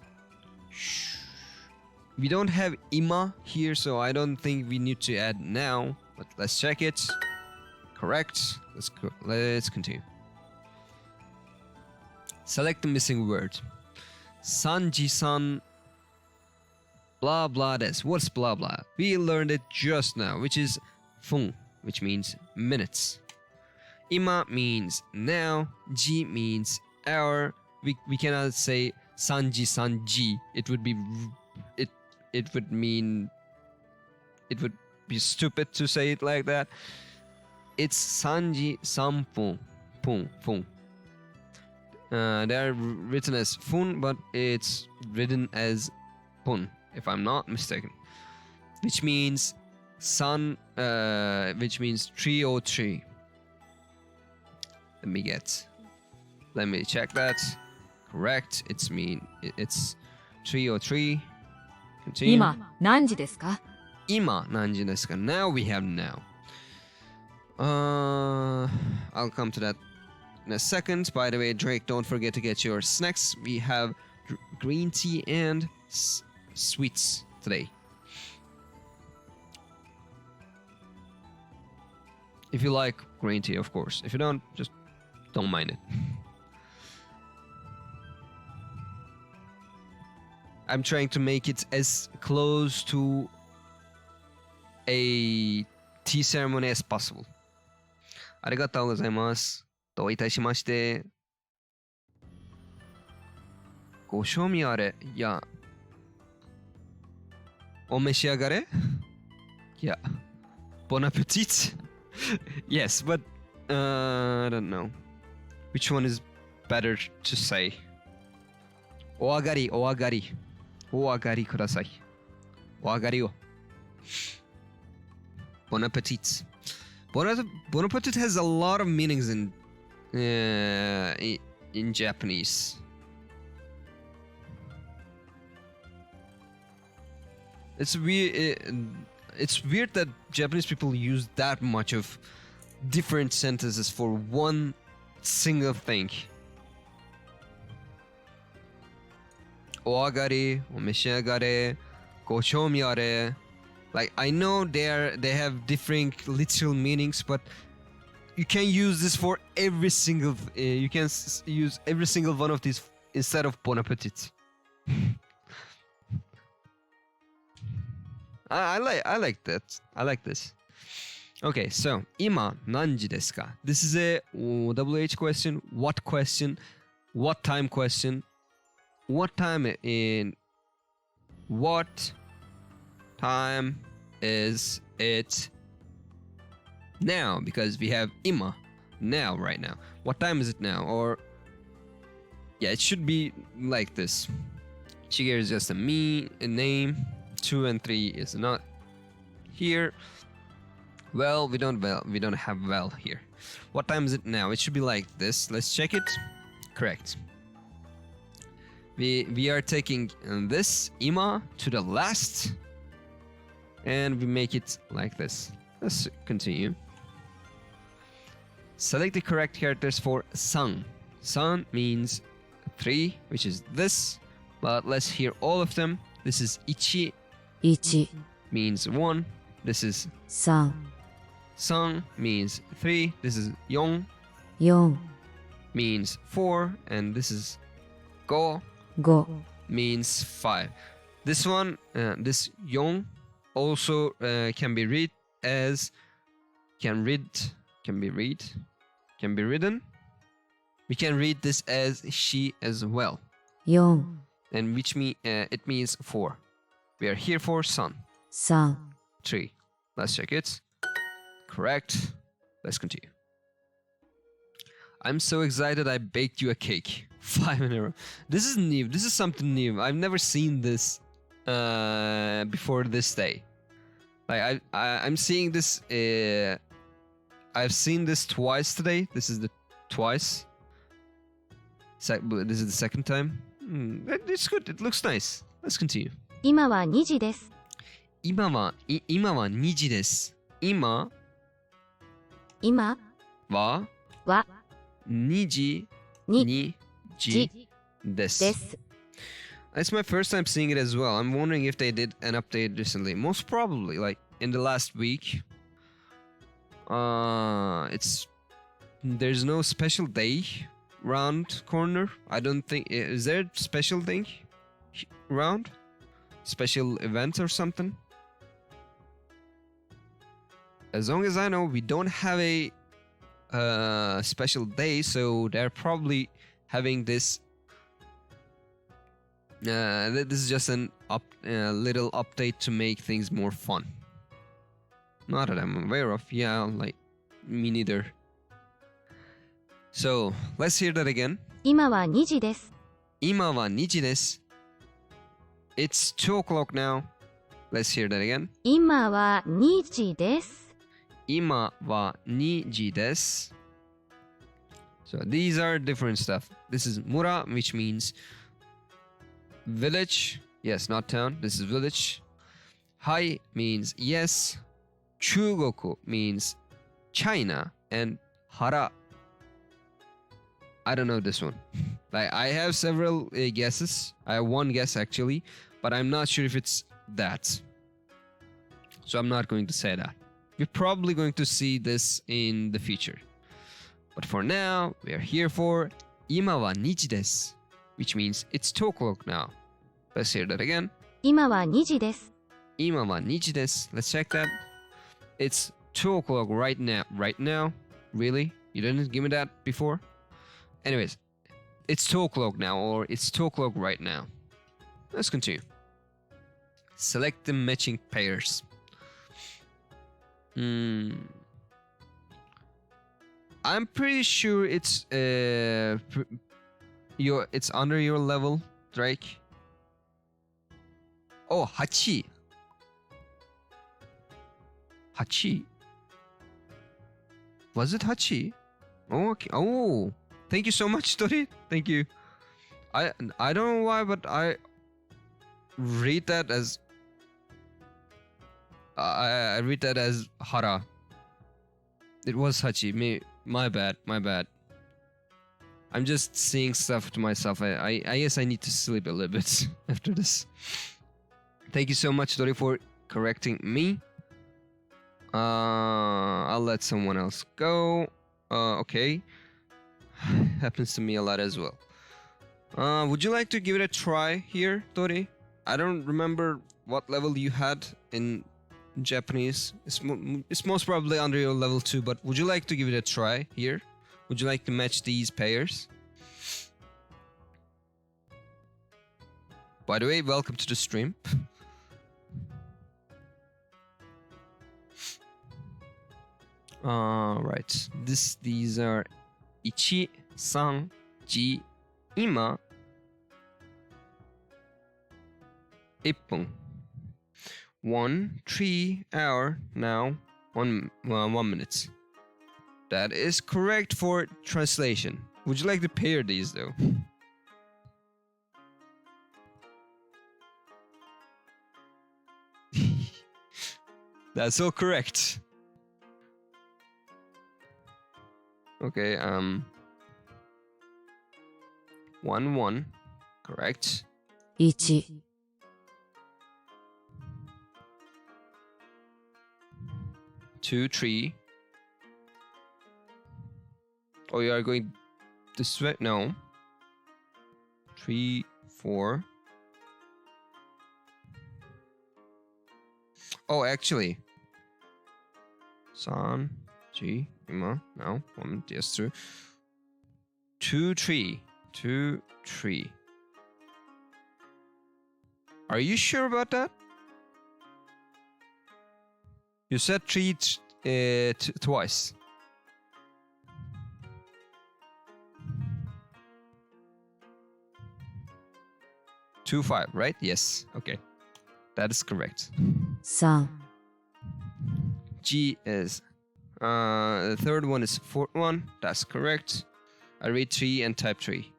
We don't have ima here, so I don't think we need to add now. But let's check it. Correct. Let's continue. Select the missing word. Sanji-san blah blah des. What's blah blah? We learned it just now, which is fun, which means minutes. Ima means now. Ji means hour. We cannot say sanji. It would be it would mean it would be stupid to say it like that. It's sanji sanpun fun. They are written as fun, but it's written as pun, if I'm not mistaken. Which means which means 303. Let me check that. Correct. It's 303. Continue. 今何時ですか？今何時ですか? Now we have now. I'll come to that in a second. By the way, Drake, don't forget to get your snacks. We have green tea and sweets today. If you like green tea, of course. If you don't, just don't mind it. I'm trying to make it as close to a tea ceremony as possible. ありがとうございます。どういたしまして。ご賞味あれ。いや。お召し上がれ。いや。Bon appetit. Yes, but I don't know. Which one is better to say? お上がり、お上がり。お上がりください。お上がりを。Bon appetit. Bon appetit has a lot of meanings in Japanese. It's weird. It's weird that Japanese people use that much of different sentences for one single thing. お上がり、お召し上がれ、ご賞味あれ。Like, I know they have different literal meanings, but you can use this for every single. You can use every single one of these instead of bon appetit. I like that. I like this. Okay, so 今何時ですか? This is a WH question. What question? What time question? What time is it now? Because we have ima now, right now. What time is it now? Or yeah, it should be like this. Shigeru is just a name. 2 and 3 is not here. Well, we don't have well here. What time is it now? It should be like this. Let's check it. Correct. We are taking this ima to the last, and we make it like this. Let's continue. Select the correct characters for san. San means 3, which is this, but let's hear all of them. This is ichi, 1、 means 1. This is 3、 san, means 3. This is yon, 4、 means 4. And this is go, 5、 means 5. This one, this yon also can be read as can be written. We can read this as she as well, 4、 and which it means 4. We are here for sun. 3、 3. Let's check it. Correct. Let's continue. I'm so excited I baked you a cake. 5 in a row. This is new. This is something new. I've never seen this before this day. Like I'm seeing this. I've seen this twice today. This is the twice. This is the second time. It's good. It looks nice. Let's continue. 今は2時です。今は2時です。今今はは2時に2時です。です。It's my first time seeing it as well. I'm wondering if they did an update recently. Most probably, like in the last week. There's no special day round corner. I don't think. Is there a special thing round? Special event or something? As long as I know, we don't have a special day, so they're probably having this. This is just an little update to make things more fun. Not that I'm aware of. Yeah, like me neither. So let's hear that again. 今は2時です。今は2時です。It's 2 o'clock now. Let's hear that again. 今は2時です。今は2時です。So these are different stuff. This is mura, which means village. Yes, not town. This is village. Hai means yes. Chugoku means China. And hara. I don't know this one. Like I have several guesses. I have one guess actually, but I'm not sure if it's that. So I'm not going to say that. We're probably going to see this in the future. But for now, we are here for 今は2時です which means it's 2 o'clock now. Let's hear that again. 今は2時です。今は2時です Let's check that. It's 2 o'clock right now. Right now? Really? You didn't give me that before? Anyways, it's 2 o'clock now, or it's 2 o'clock right now. Let's continue. Select the matching pairs. I'm pretty sure it's it's under your level, Drake. Oh, Hachi. Hachi. Was it Hachi? Oh, okay. Oh, thank you so much, Tori. Thank you. I don't know why, but I read that as I read that as Hara. It was Hachi. My bad. I'm just seeing stuff to myself. I guess I need to sleep a little bit after this. Thank you so much, Tori, for correcting me. I'll let someone else go. Okay. Happens to me a lot as well. Would you like to give it a try here, Tori? I don't remember what level you had in Japanese. It's most probably under your level 2, but would you like to give it a try here? Would you like to match these pairs? By the way, welcome to the stream. Right. These are 1, 3, 時 今 1分 1, 3 hour now 1 minute. That is correct for translation. Would you like to pair these though? That's all correct. Okay, 1, 1, correct. 1、 2, 3. Oh, you are going this way? No. 3, 4. Oh, actually. San, Ji, Ima, now, 1, yes, 2. 2, 3. 2, 3. Are you sure about that? You said 3 twice. Two, 5, right? Yes. Okay. That is correct. 3、 G is the third one is 4th one. That's correct. I read 3 and type 3.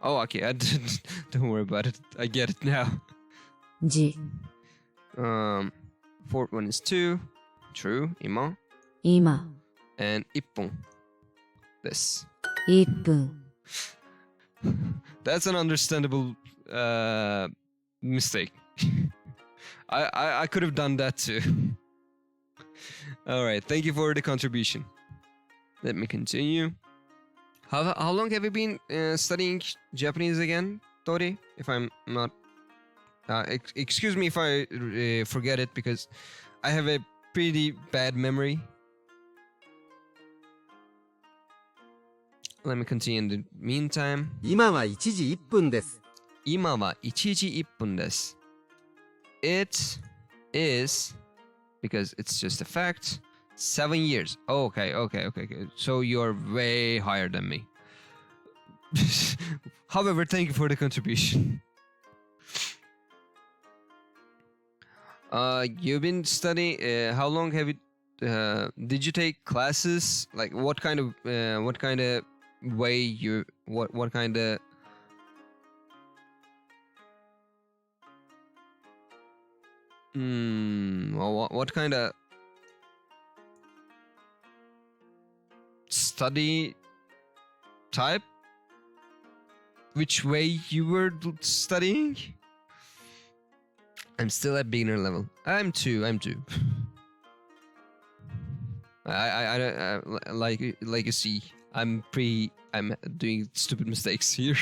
Oh, okay. Don't worry about it. I get it now. じ、 Fourth one is 2. True. 今. 今、 And 1分. This. 1分、 That's an understandable mistake. I could have done that too. All right. Thank you for the contribution. Let me continue. How long have you been studying Japanese again, Tori? If I'm not... excuse me if I forget it, because I have a pretty bad memory. Let me continue in the meantime. 今は1時1分です。今は1時1分です。It is, because it's just a fact, 7 years. Oh, okay. So you're way higher than me. However, thank you for the contribution. You've been studying. How long have you? Did you take classes? Like what kind of way you? What kind of? What kind of study type? Which way you were studying? I'm still at beginner level. I'm two. I like you see, I'm doing stupid mistakes here.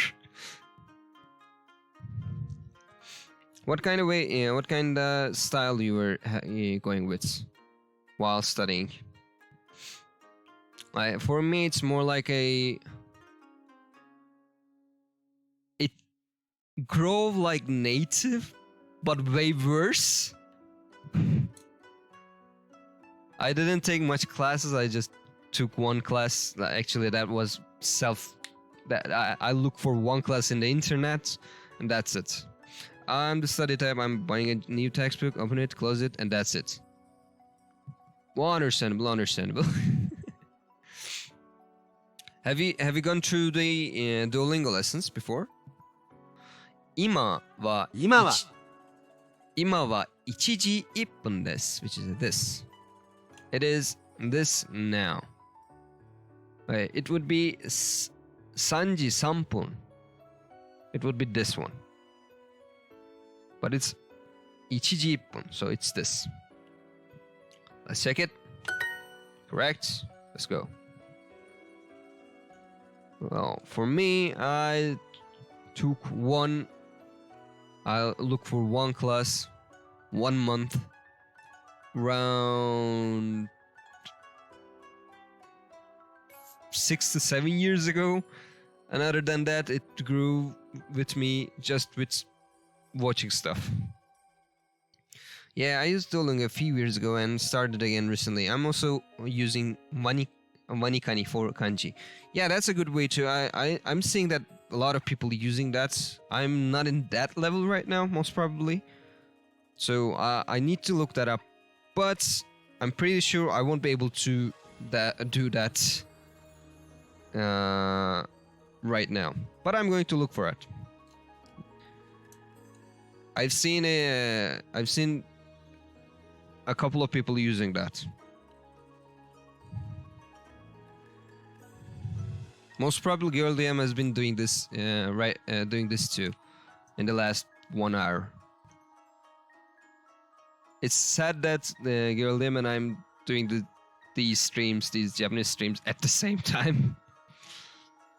What kind of way? What kind of style you were going with while studying? For me, it's more like it grove like native, but way worse. I didn't take much classes. I just took one class. Actually, that was I look for one class in the internet, and that's it. I'm the study type. I'm buying a new textbook, open it, close it, and that's it. Well, understandable. Have you gone through the Duolingo lessons before? 今は1時1分です which is this. It is this now. It would be 3時3分. It would be this one. But it's 1時1分, so it's this. Let's check it. Correct. Let's go. Well, for me, I look for one class, 1 month, around 6 to 7 years ago. And other than that, it grew with me just with watching stuff. Yeah, I used Duolingo a few years ago and started again recently. I'm also using Manikani for kanji. Yeah, that's a good way too. I'm seeing that a lot of people using that. I'm not in that level right now, most probably. So I need to look that up. But I'm pretty sure I won't be able to do that right now. But I'm going to look for it. I've seen a couple of people using that. Most probably Girl DM has been doing this doing this too in the last 1 hour. It's sad that Girl DM and I'm doing these Japanese streams at the same time.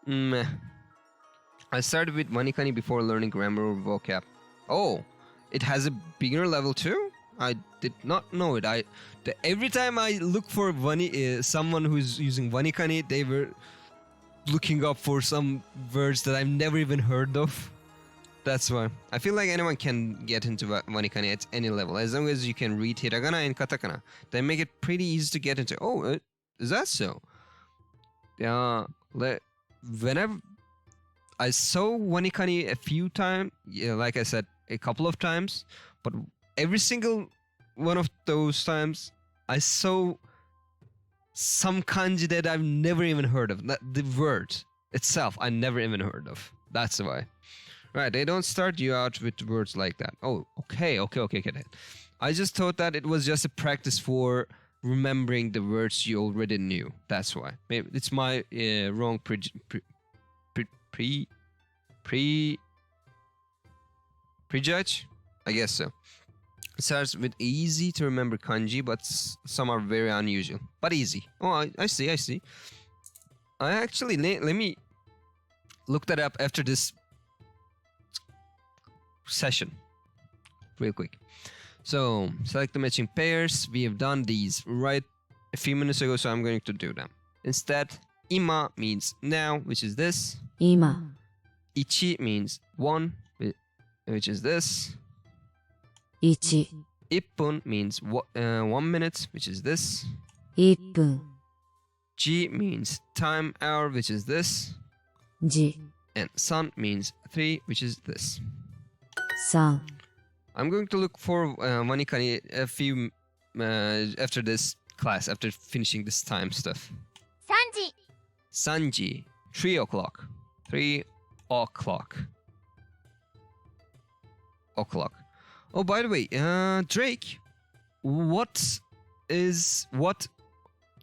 I started with Manikani before learning grammar or vocab. Oh, it has a beginner level too. I did not know it. Every time I look for someone who's using wanikani, they were looking up for some words that I've never even heard of. That's why. I feel like anyone can get into wanikani at any level. As long as you can read hiragana and katakana, they make it pretty easy to get into. Oh, is that so? Yeah. Whenever I saw wanikani a few times, yeah, like I said, a couple of times, but every single one of those times, I saw some kanji that I've never even heard of. The word itself, I never even heard of. That's why. Right, they don't start you out with words like that. Oh, okay. I just thought that it was just a practice for remembering the words you already knew. That's why. Maybe it's my wrong prejudge? I guess so. It starts with easy to remember kanji, but some are very unusual. But easy. Oh, I see. I actually, let me look that up after this session. Real quick. So, select the matching pairs. We have done these right a few minutes ago, so I'm going to do them. Instead, ima means now, which is this. 今、 Ichi means one, which is this. 1、 Ippun means 1 minute, which is this. 1分、 Ji means time, hour, which is this. 時、 And san means 3, which is this. 3、 I'm going to look for wanikani a few after this class, after finishing this time stuff. 3時 Sanji, 3 o'clock. 3 o'clock. Oh, by the way, Drake, what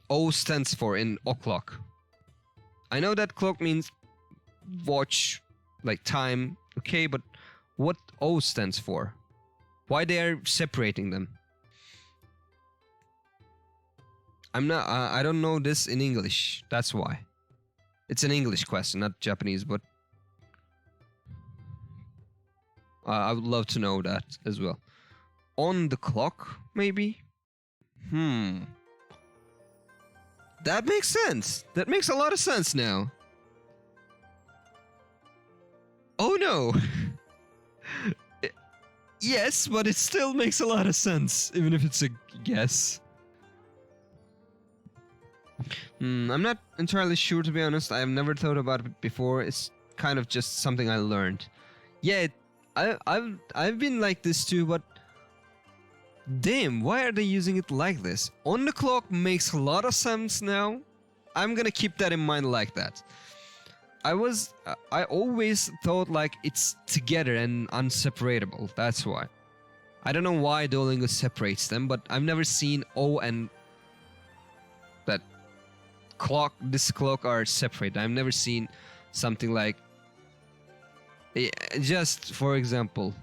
O stands for in o'clock? I know that clock means watch, like time, okay, but what O stands for? Why they are separating them? I don't know this in English, that's why. It's an English question, not Japanese, but I would love to know that as well. On the clock, maybe? That makes sense. That makes a lot of sense now. Oh no! Yes, but it still makes a lot of sense, even if it's a guess. I'm not entirely sure, to be honest. I've never thought about it before. It's kind of just something I learned. Yeah, I've been like this too, but damn, why are they using it like this? On the clock makes a lot of sense now. I'm gonna keep that in mind like that. I always thought like it's together and unseparable. That's why. I don't know why Duolingo separates them, but I've never seen O and that clock, this clock are separate. I've never seen something like, just for example,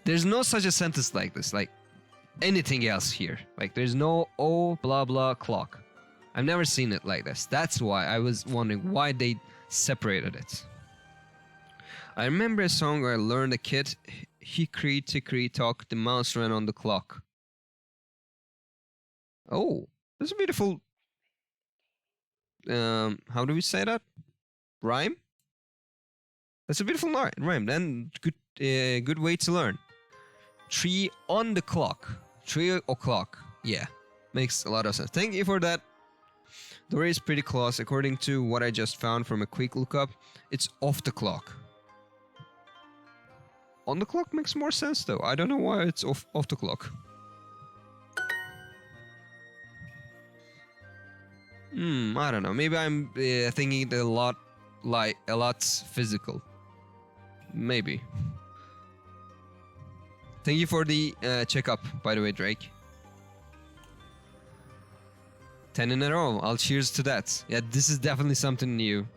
there's no such a sentence like this, like anything else here. Like there's no O blah blah clock. I've never seen it like this. That's why I was wondering why they separated it. I remember a song I learned a kid. Hickory Tickory Tock, the mouse ran on the clock. Oh, that's a beautiful. How do we say that? Rhyme? That's a beautiful rhyme. And good way to learn. 3 on the clock. 3 o'clock. Yeah, makes a lot of sense. Thank you for that. The rate is pretty close. According to what I just found from a quick lookup, it's off the clock. On the clock makes more sense though. I don't know why it's off the clock. I don't know. Maybe I'm thinking it a lot physical. Maybe. Thank you for the checkup, by the way, Drake. 10 in a row. I'll cheers to that. Yeah, this is definitely something new.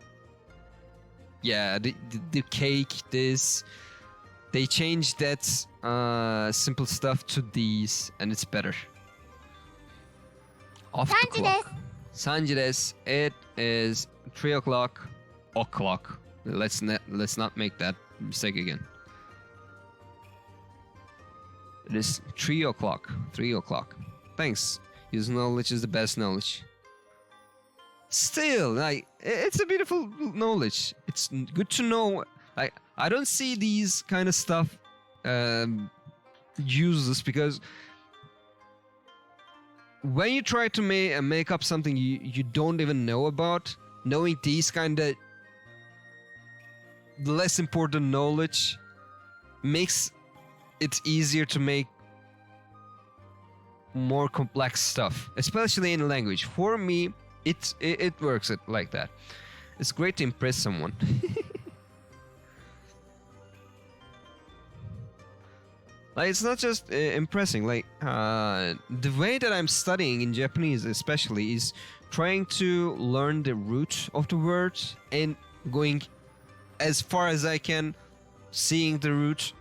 Yeah, the cake, this. They changed that simple stuff to these, and it's better. Off the clock. 3時です. It is 3 o'clock. O'clock. Let's not make that mistake again. It is 3 o'clock. 3 o'clock. Thanks. Use knowledge is the best knowledge. Still, like, it's a beautiful knowledge. It's good to know. Like, I don't see these kind of stuff useless, because when you try to make up something you don't even know about, knowing these kind of less important knowledge makes it easier to make more complex stuff, especially in language. For me, it works like that. It's great to impress someone. Like, it's not just impressing. Like, the way that I'm studying in Japanese, especially, is trying to learn the root of the word and going as far as I can, seeing the root,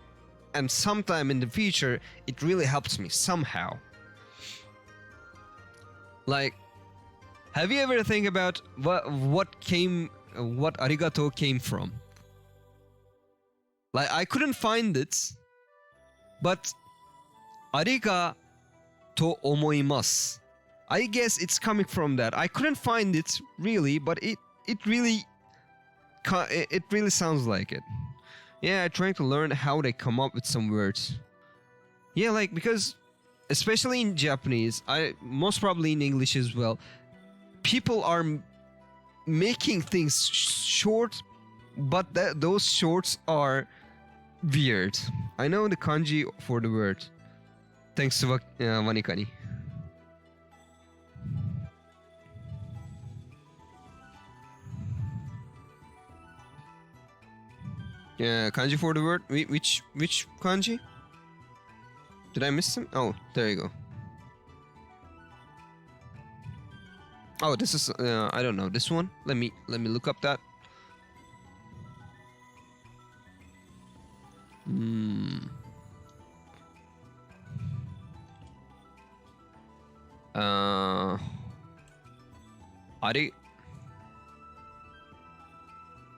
and sometime in the future, it really helps me somehow. Like, have you ever think about what arigato came from? Like, I couldn't find it, but ariga to omoimasu. I guess it's coming from that. I couldn't find it really, but it really sounds like it. Yeah, I'm trying to learn how they come up with some words. Yeah, like, because especially in Japanese, most probably in English as well, people are making things short, but those shorts are weird. I know the kanji for the word. Thanks to Wanikani. Yeah, kanji for the word. Which kanji? Did I miss some? Oh, there you go. Oh, this is I don't know this one. Let me look up that.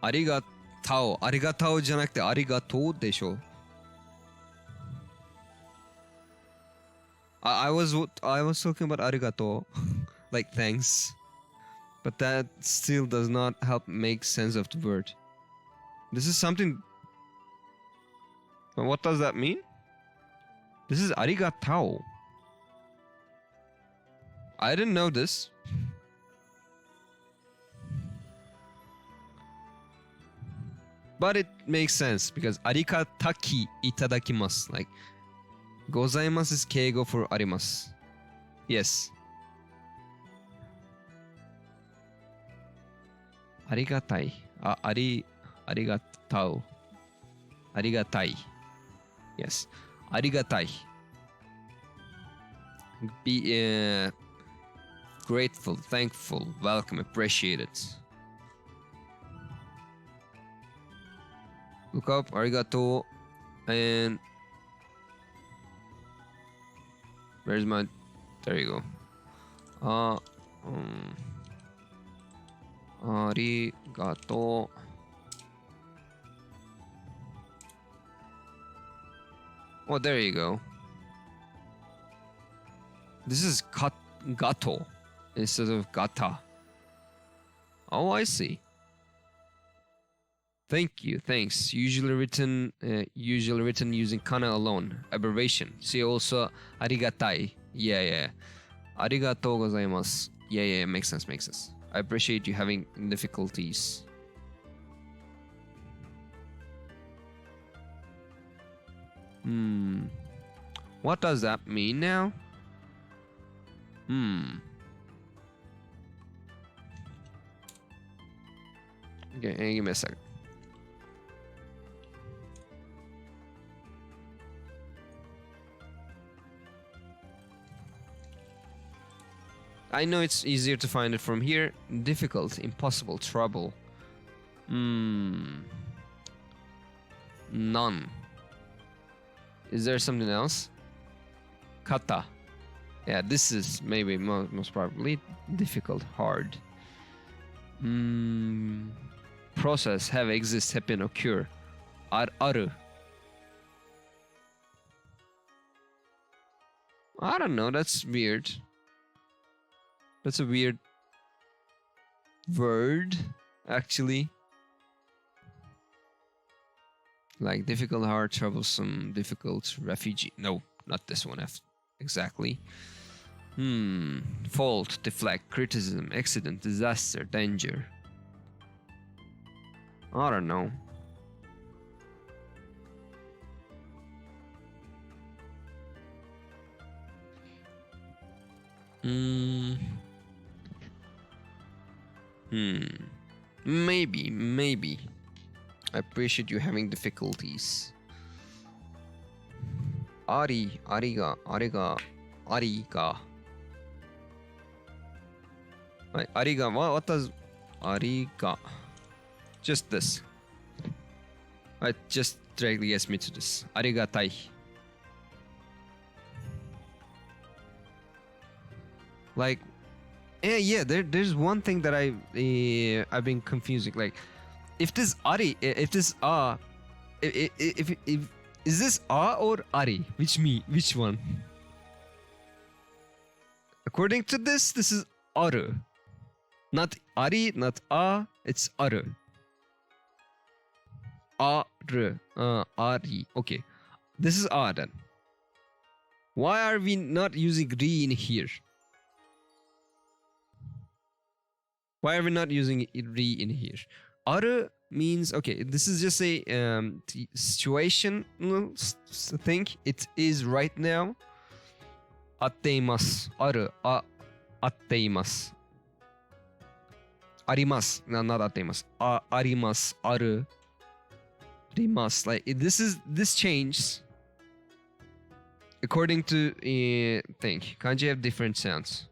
Arigatao. Arigatao じゃなくてありがとうでしょ。I was talking about arigato, like thanks, but that still does not help make sense of the word. This is something. What does that mean? This is arigatao. I didn't know this. But it makes sense because arigataki itadakimasu, like, gozaimasu is keigo for arimasu. Yes. Arigatai. Arigatao. Arigatai. Yes. Arigatai. Be grateful, thankful, welcome, appreciated. Look up arigato and where's my, there you go. Arigato. Oh, there you go. This is gato instead of gata. Oh, I see. Thank you, thanks. Usually written using kana alone. Abbreviation. See also arigatai. Yeah. Arigatou gozaimasu. Yeah, makes sense. I appreciate you having difficulties. What does that mean now? Okay, give me a second. I know it's easier to find it from here. Difficult, impossible, trouble. None. Is there something else? Kata. Yeah, this is maybe most probably difficult, hard. Process, have, exist, happen, occur. Aru. I don't know. That's weird. That's a weird word, actually. Like difficult, hard, troublesome, difficult, refugee. No, not this one. Exactly. Fault, deflect, criticism, accident, disaster, danger. I don't know. Maybe. I appreciate you having difficulties. Ariga. Ariga, what does Ariga? Just this. Just directly gets me to this. Arigatai. Like, yeah. There's one thing that I've been confusing. Like, if this is this or Ari? Which one? According to this is Aru. Not Ari, not it's Aru. Aru. Ari. Okay. This is then. Why are we not using Ri in here? Why are we not using Ri in here? Aru means, okay, this is just a situation thing. It is right now. Atteimasu. Aru. Atteimasu. Arimasu. No, not atteimasu. Arimasu. Aru. Rimasu. Like, this changes according to thing. Kanji have different sounds.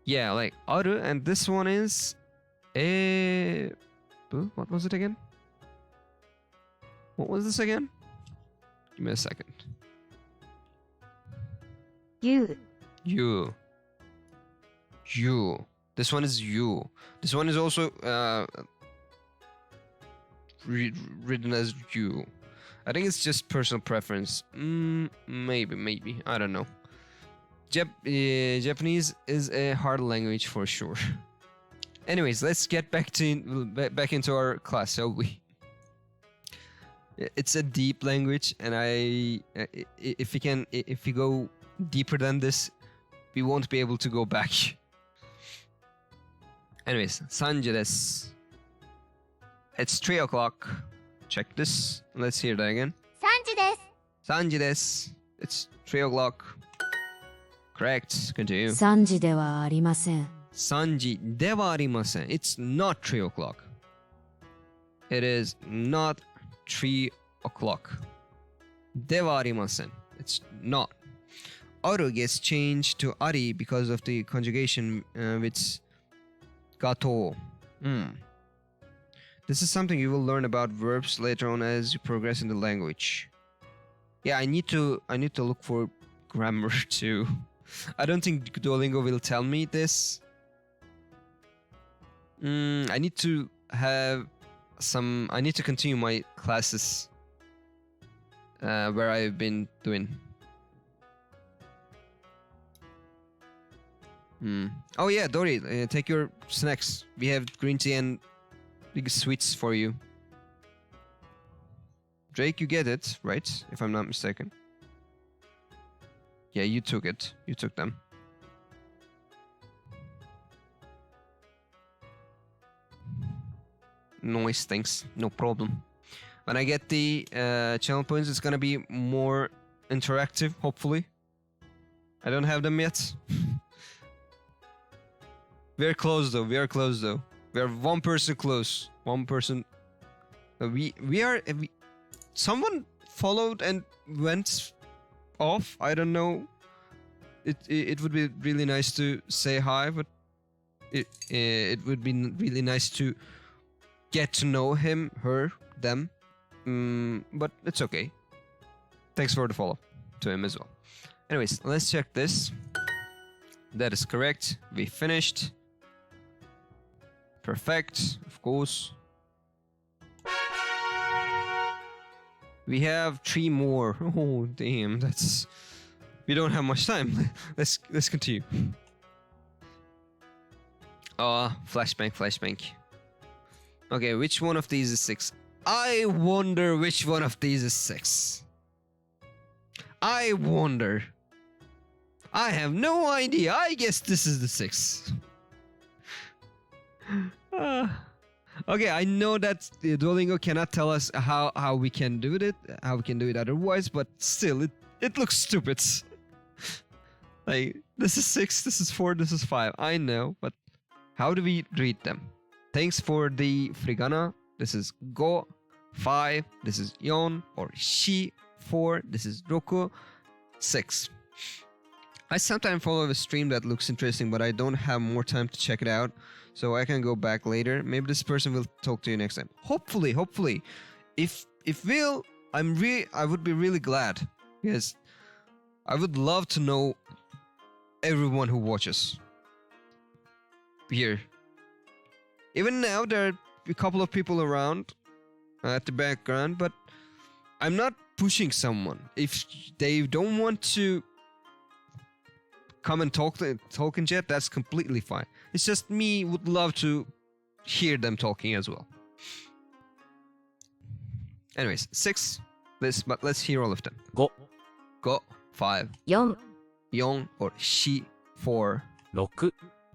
Yeah, like Aru, and this one is what was it again? What was this again? Give me a second. You. This one is you. This one is also written as you. I think it's just personal preference. Maybe. I don't know. Japanese is a hard language for sure. Anyways, let's get back into our class, shall we? It's a deep language, and if we go deeper than this, we won't be able to go back. Anyways, 3時です. It's 3 o'clock. Check this. Let's hear that again. 3時です。3時です. It's 3 o'clock. Correct. Continue. 3時ではありません。3時ではありません. It's not 3 o'clock. It is not 3 o'clock. ではありません. It's not. Aru gets changed to ari because of the conjugation with gato. This is something you will learn about verbs later on as you progress in the language. Yeah, I need to look for grammar too. I don't think Duolingo will tell me this. I need to continue my classes where I've been doing. Oh yeah, Dori, take your snacks. We have green tea and big sweets for you. Drake, you get it, right? If I'm not mistaken. Yeah, you took it. You took them. Nice, thanks. No problem. When I get the channel points, it's gonna be more interactive, hopefully. I don't have them yet. We're close though. We are one person close. One person. We are. Someone followed and went off. I don't know. It would be really nice to say hi, but it would be really nice to get to know him, her, them. But it's okay. Thanks for the follow to him as well. Anyways, let's check this. That is correct. We finished. Perfect, of course. We have 3 more. Oh, damn, that's we don't have much time. Let's continue. Flashbang. Okay, which one of these is 6? I wonder which one of these is 6. I wonder. I have no idea. I guess this is the 6. Okay, I know that the Duolingo cannot tell us how we can do it, how we can do it otherwise, but still, it looks stupid. Like, this is 6, this is 4, this is 5. I know, but how do we read them? Thanks for the Frigana. This is Go. 5. This is Yon or Shi. 4. This is Roku. 6. I sometimes follow a stream that looks interesting, but I don't have more time to check it out, so I can go back later. Maybe this person will talk to you next time. Hopefully. If will, I would be really glad, because I would love to know everyone who watches here. Even now, there are a couple of people around at the background, but I'm not pushing someone. If they don't want to come and talk in chat, that's completely fine. It's just me would love to hear them talking as well. Anyways, 6. Let's hear all of them. Go. 5. 4 Yon or Shi. 4. 6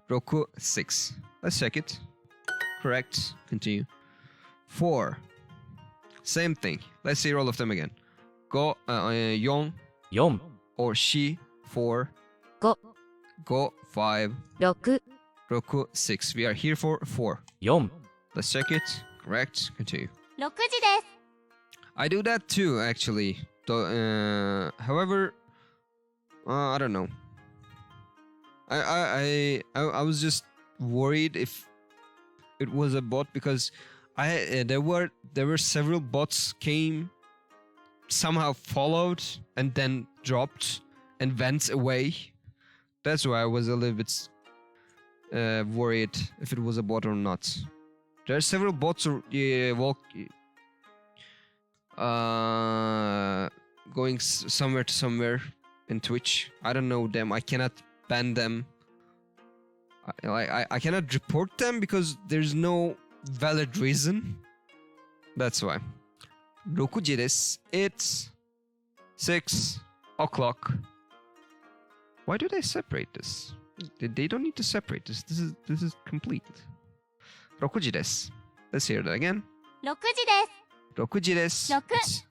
Roku. 6. Let's check it. Correct. Continue. 4. Same thing. Let's hear all of them again. Go. Yon 4 or Shi. 4. 5 Go. 5. 6 Roku. 6. We are here for 4. 4 Let's check it. Correct. Continue. 6時です。 I do that too, actually. However, I don't know. I was just worried if it was a bot, because there were several bots came, somehow followed and then dropped and went away. That's why I was a little bit worried if it was a bot or not. There are several bots going somewhere to somewhere in Twitch. I don't know them. I cannot ban them. I cannot report them because there's no valid reason. That's why. 6時です. It's 6 o'clock. Why do they separate this? They don't need to separate this. This is complete. 6時です. Let's hear that again. 6時です。 6時です. 6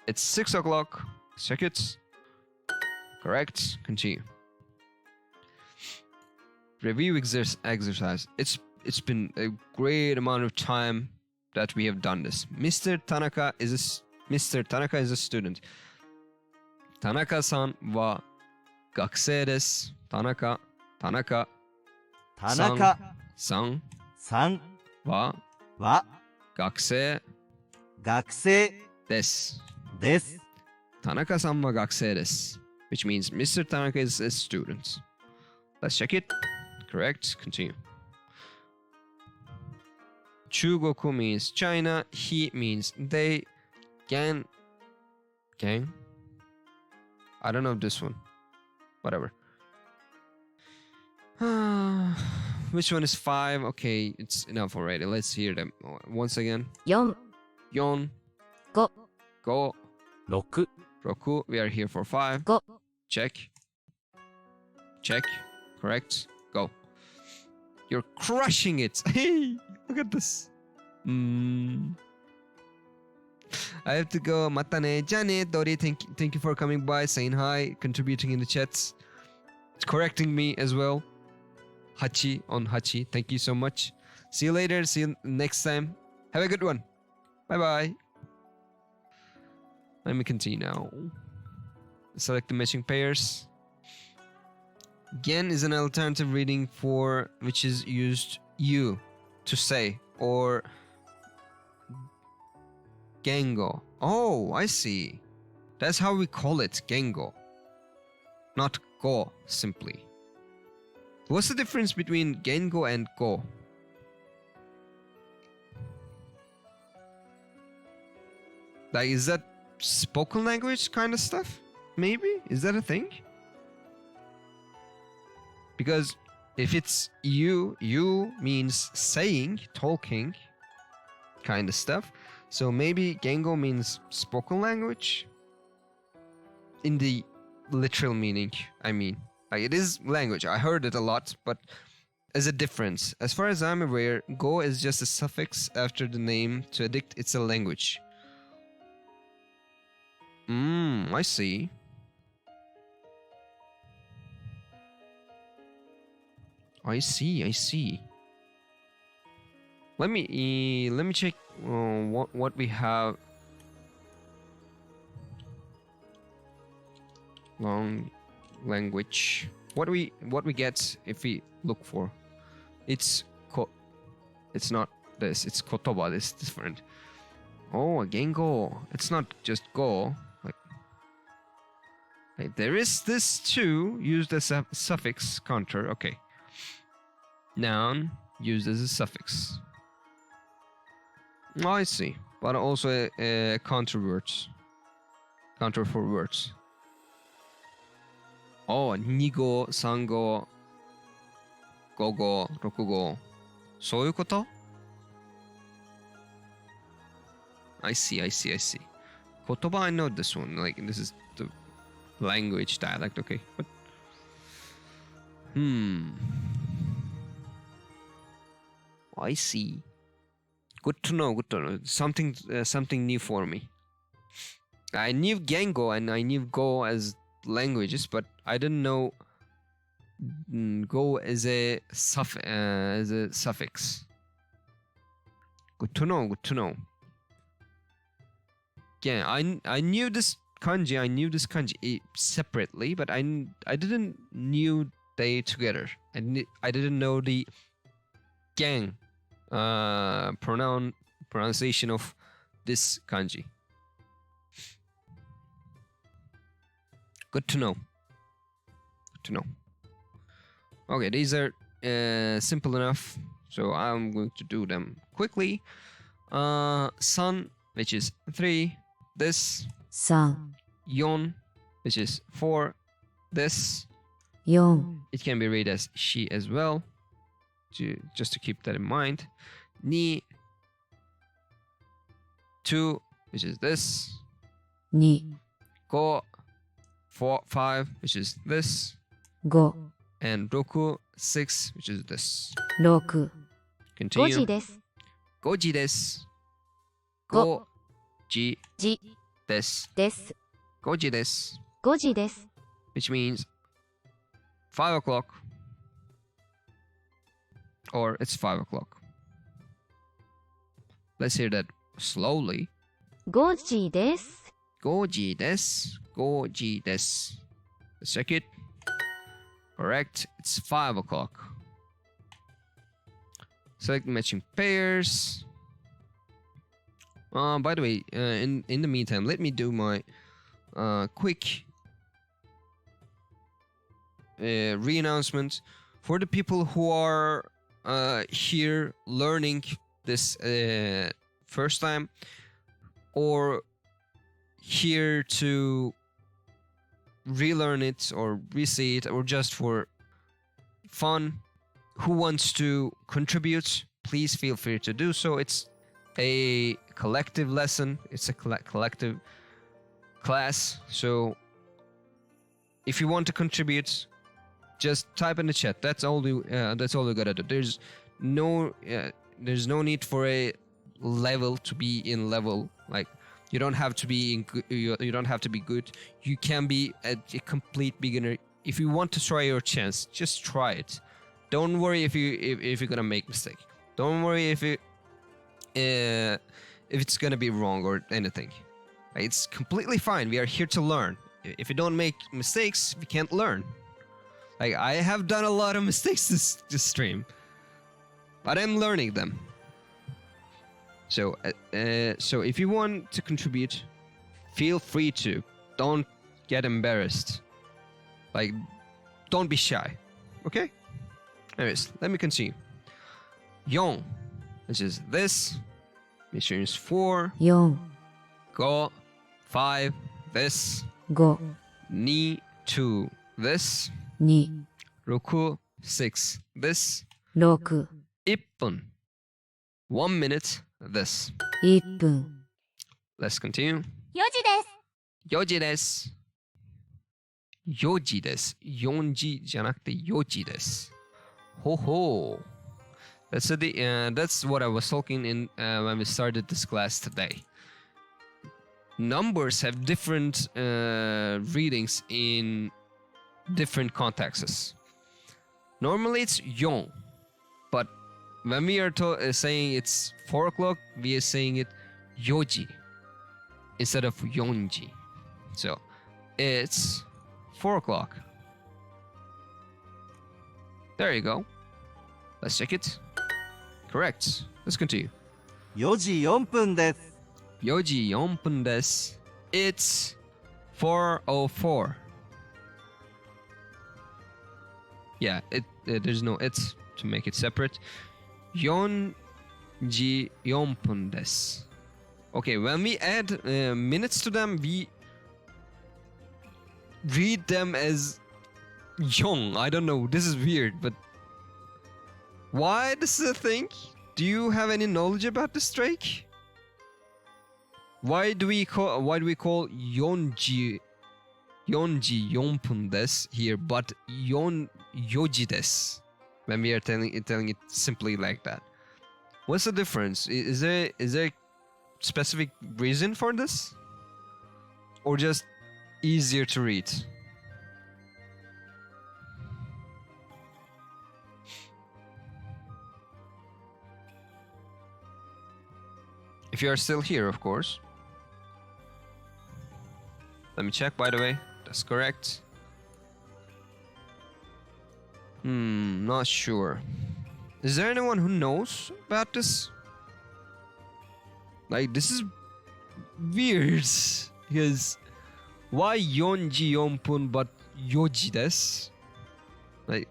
It's 6 o'clock. Check it. Correct. Continue. Review exercise. It's been a great amount of time that we have done this. Mr. Tanaka is a student. Tanaka-san は学生です。Tanaka 田中さんさんはは学生学生です。です。田中さんは学生です。Which means Mr. Tanaka is a student. Let's check it. Correct. Continue. 中国 means China. He means they. Gang. I don't know this one. Whatever. Which one is 5? Okay, it's enough already. Let's hear them once again. 4 4. 5 Go. 6 Roku. We are here for 5. 5 Check. Correct. Go. You're crushing it. Hey, look at this. I have to go. Matane. Janet, Dori, thank you for coming by, saying hi, contributing in the chats, correcting me as well. Hachi on Hachi. Thank you so much. See you later. See you next time. Have a good one. Bye-bye. Let me continue now. Select the matching pairs. Gen is an alternative reading for which is used you to say or Gengo. Oh, I see. That's how we call it, Gengo. Not Go, simply. What's the difference between Gengo and Go? Like, is that spoken language kind of stuff? Maybe? Is that a thing? Because if it's you means saying, talking, kind of stuff. So maybe Gengo means spoken language. In the literal meaning, I mean. Like, it is language. I heard it a lot, but as a difference. As far as I'm aware, Go is just a suffix after the name to addict. It's a language. I see. I see. Let me check what we have. Long language. What we get if we look for? It's not this. It's kotoba. This is different. Oh, again Go. It's not just Go. Like there is this too. Used as a suffix counter. Okay. Noun used as a suffix. Oh, I see. But also a counter words. Counter for words. Oh, 2語、3語、5語、6語。そういうこと? I see. 言葉 I know this one. Like, this is the language dialect. Okay. But, I see. Good to know. Something new for me. I knew Gengo and I knew Go as languages, but I didn't know Go as a suffix. Good to know. Again, I knew this kanji separately, but I didn't knew they together. I didn't know the gang pronunciation of this kanji. Good to know. Okay, these are simple enough, so I'm going to do them quickly. San, which is 3. This. 3、 Yon, which is 4. This. 4、 It can be read as she as well. Just to keep that in mind. Ni. 2, which is this. 2、 Go. 4, 5, which is this. 5、 And Roku, 6, which is this. 6、 Continue. 5時です Goji desu. ご Goji じ desu. です Goji desu. 5時です Which means 5 o'clock. Or it's 5 o'clock. Let's hear that slowly. 5時です Goji desu. Goji desu. Let's check it. Correct. It's 5 o'clock. Select matching pairs. By the way, in the meantime, let me do my quick re-announcement for the people who are here learning this first time, or here to relearn it or re-see it, or just for fun. Who wants to contribute, please feel free to do so. It's a collective lesson. It's a collective class. So if you want to contribute, just type in the chat. That's all you gotta do. There's no need for a level to be in level. Like, you don't have to be you don't have to be good. You can be a complete beginner. If you want to try your chance, just try it. Don't worry if you're gonna make mistake. Don't worry if it's gonna be wrong or anything. It's completely fine. We are here to learn. If you don't make mistakes, we can't learn. Like, I have done a lot of mistakes this stream, but I'm learning them. So if you want to contribute, feel free to. Don't get embarrassed. Like, don't be shy. Okay? Anyways, let me continue. Yon, which is this, which is 4. 4、 Go, 5, this. 5、 Ni, 2, this. 2、 Roku, 6 this 6、 1分 1 minute this 1分、 let's continue 4時です 4時です4時じゃなくて4時ですほほ that's what I was talking in when we started this class today. Numbers have different readings in different contexts. Normally it's yon, but when we are saying it's 4 o'clock, we are saying it yoji instead of yonji. So it's 4 o'clock. There you go. Let's check it. Correct. Let's continue. 4時4分です。4時4分です It's 4:04. Yeah, there's no it's to make it separate. 4時4分です Okay, when we add minutes to them, we read them as yong. I don't know. This is weird, but why this is a thing? Do you have any knowledge about this, Drake? Why do we call yonji 4分です here, but 4時です when we are telling it simply like that? What's the difference? Is there a specific reason for this, or just easier to read? If you are still here, of course. Let me check, by the way. That's correct. Not sure. Is there anyone who knows about this? Like, this is weird. Because why 4時4分 but 4時です? Like,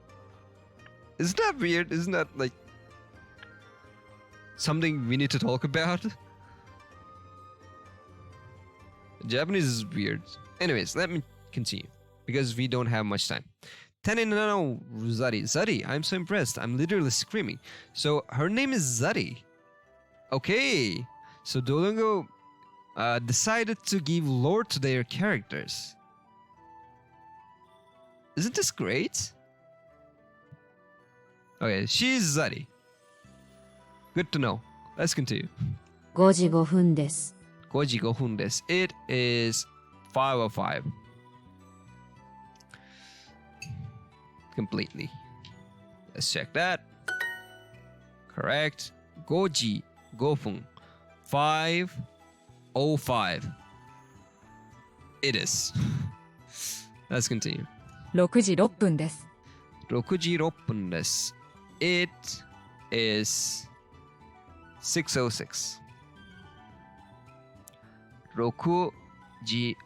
isn't that weird? Isn't that like something we need to talk about? Japanese is weird. Anyways, let me continue because we don't have much time. Tenenano Zari. Zari, I'm so impressed. I'm literally screaming. So her name is Zari. Okay. So Duolingo decided to give lore to their characters. Isn't this great? Okay, she's Zari. Good to know. Let's continue. 5時5分です。5時5分です It is 5:05. Completely. Let's check that. Correct. 5時5分 5:05. It is. Let's continue. 6時6分です。6時6分です It is 6:06. 6時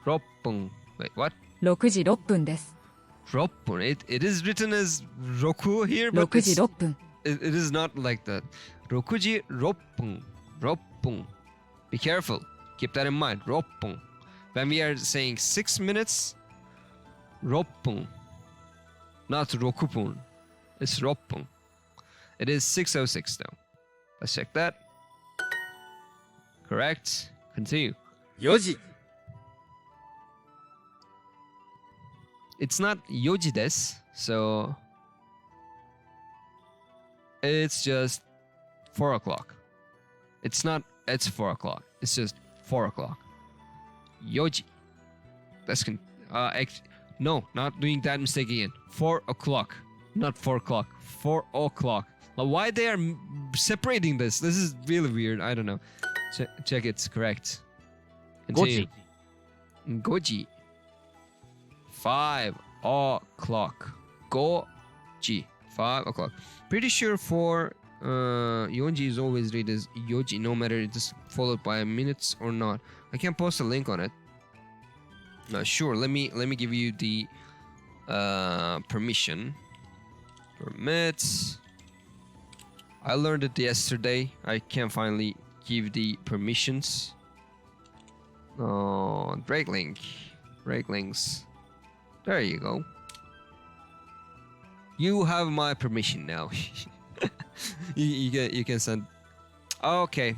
6分 Wait, what? 6時6分です。6分 It is written as 6 here, but 6時6分。it is not like that. 6時6分 6分 Be careful. Keep that in mind. 6分 When we are saying 6 minutes, 6分 Not 6分 It's 6分 It is 6:06 though. Let's check that. Correct. Continue. 4時 It's not 4時です so it's just 4 o'clock. It's 4 o'clock. It's just 4 o'clock. 4時 That's no, not doing that mistake again. 4 o'clock, not 4 o'clock. 4 o'clock. Now, why they are separating this? This is really weird. I don't know. Check it's correct. 5時 5時 5 o'clock. 5時 5 o'clock. Pretty sure for 4時 is always read as 4時 no matter it is followed by minutes or not. I can post a link on it. Sure, let me give you the permission. Permits. I learned it yesterday. I can finally give the permissions. Break links. There you go. You have my permission now. you can send. Okay.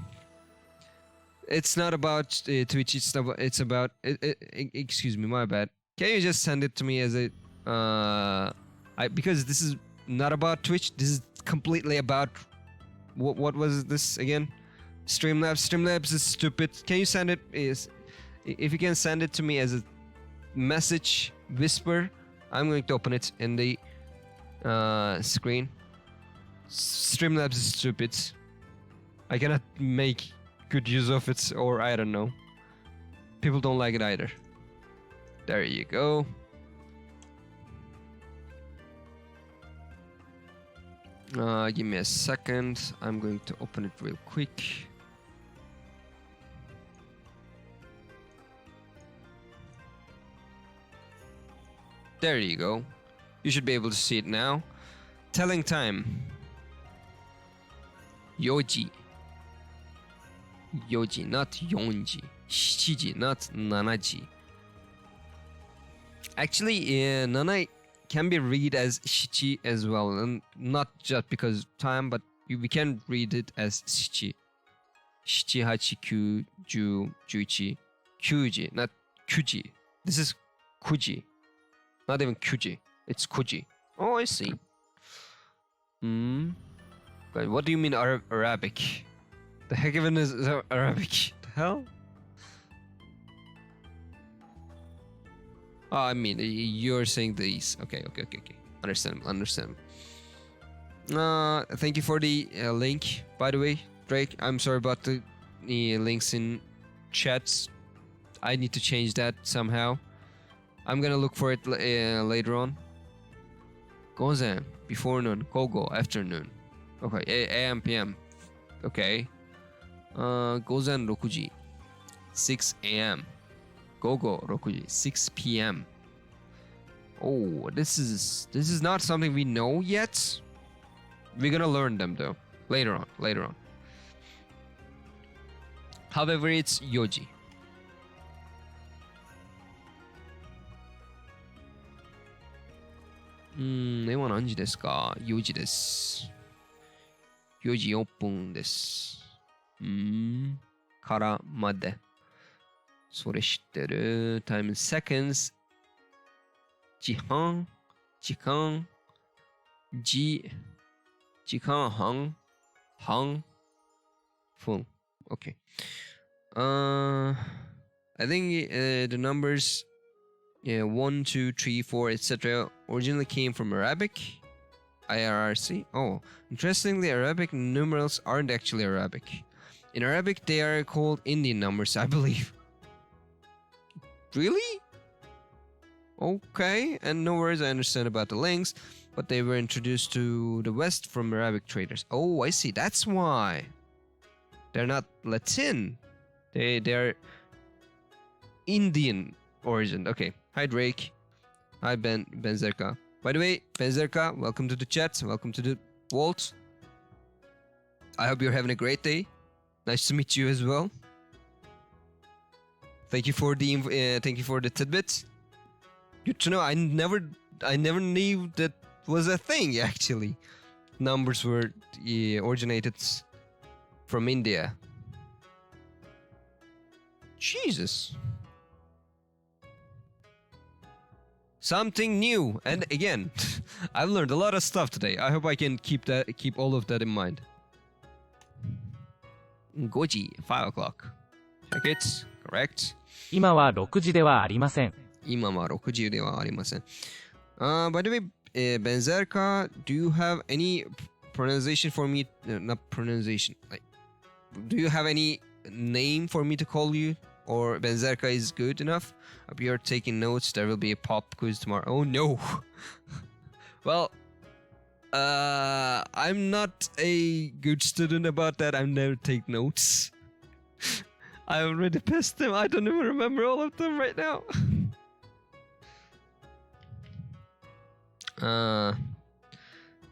It's not about Twitch. It's about. Excuse me, my bad. Can you just send it to me as a? Because this is not about Twitch. This is completely about. What was this again? Streamlabs. Streamlabs is stupid. Can you send it? If you can send it to me as a message whisper, I'm going to open it in the screen. Streamlabs is stupid. I cannot make good use of it, or I don't know. People don't like it either. There you go. Give me a second. I'm going to open it real quick. There you go. You should be able to see it now. Telling time. Yoji. Yoji, not yonji. Shiji, not nanaji. Actually, nana can be read as shichi as well, and not just because time, but we can read it as shichi. Shichi, hachi, kyu, ju, juichi, kyuji, not kuji. This is kuji. Not even kuji. It's kuji. Oh, I see. But what do you mean Arabic? The heck even is Arabic? The hell? Oh, I mean, you're saying these. Okay. Understand. Thank you for the link, by the way, Drake. I'm sorry about the links in chats. I need to change that somehow. I'm gonna look for it later on. Gozen, before noon. Kogo, afternoon. Okay, AM, PM. Okay. Gozen 6時. 6 AM. Gogo 6時. 6 PM. Oh, this is not something we know yet. We're gonna learn them though. Later on. However, it's Yoji. Emma 何時ですか ?4 時です。4時4分です。からまで。それ知ってる。Time seconds。時間半分。Okay. I think the numbers 1, 2, 3, 4, etc. originally came from Arabic. IRRC. Oh, interestingly, Arabic numerals aren't actually Arabic. In Arabic, they are called Indian numbers, I believe. Really? Okay, and no worries, I understand about the links, but they were introduced to the West from Arabic traders. Oh, I see. That's why. They're not Latin. They're Indian origin. Okay. Hi, Drake. Hi, Benzerka. By the way, Benzerka, welcome to the chat. Welcome to the Vault. I hope you're having a great day. Nice to meet you as well. Thank you for the tidbit. Good to know. I never knew that was a thing. Actually, numbers were originated from India. Jesus. Something new, and again, I've learned a lot of stuff today. I hope I can keep all of that in mind. Goji, 5 o'clock. Check it. Correct. 今は6時ではありません。今は6時ではありません。By the way, Benzerka, do you have any pronunciation for me? Not pronunciation. Like, do you have any name for me to call you? Or Benzerka is good enough? If you're taking notes, there will be a pop quiz tomorrow. Oh no! Well, I'm not a good student about that. I never take notes. I already passed them. I don't even remember all of them right now.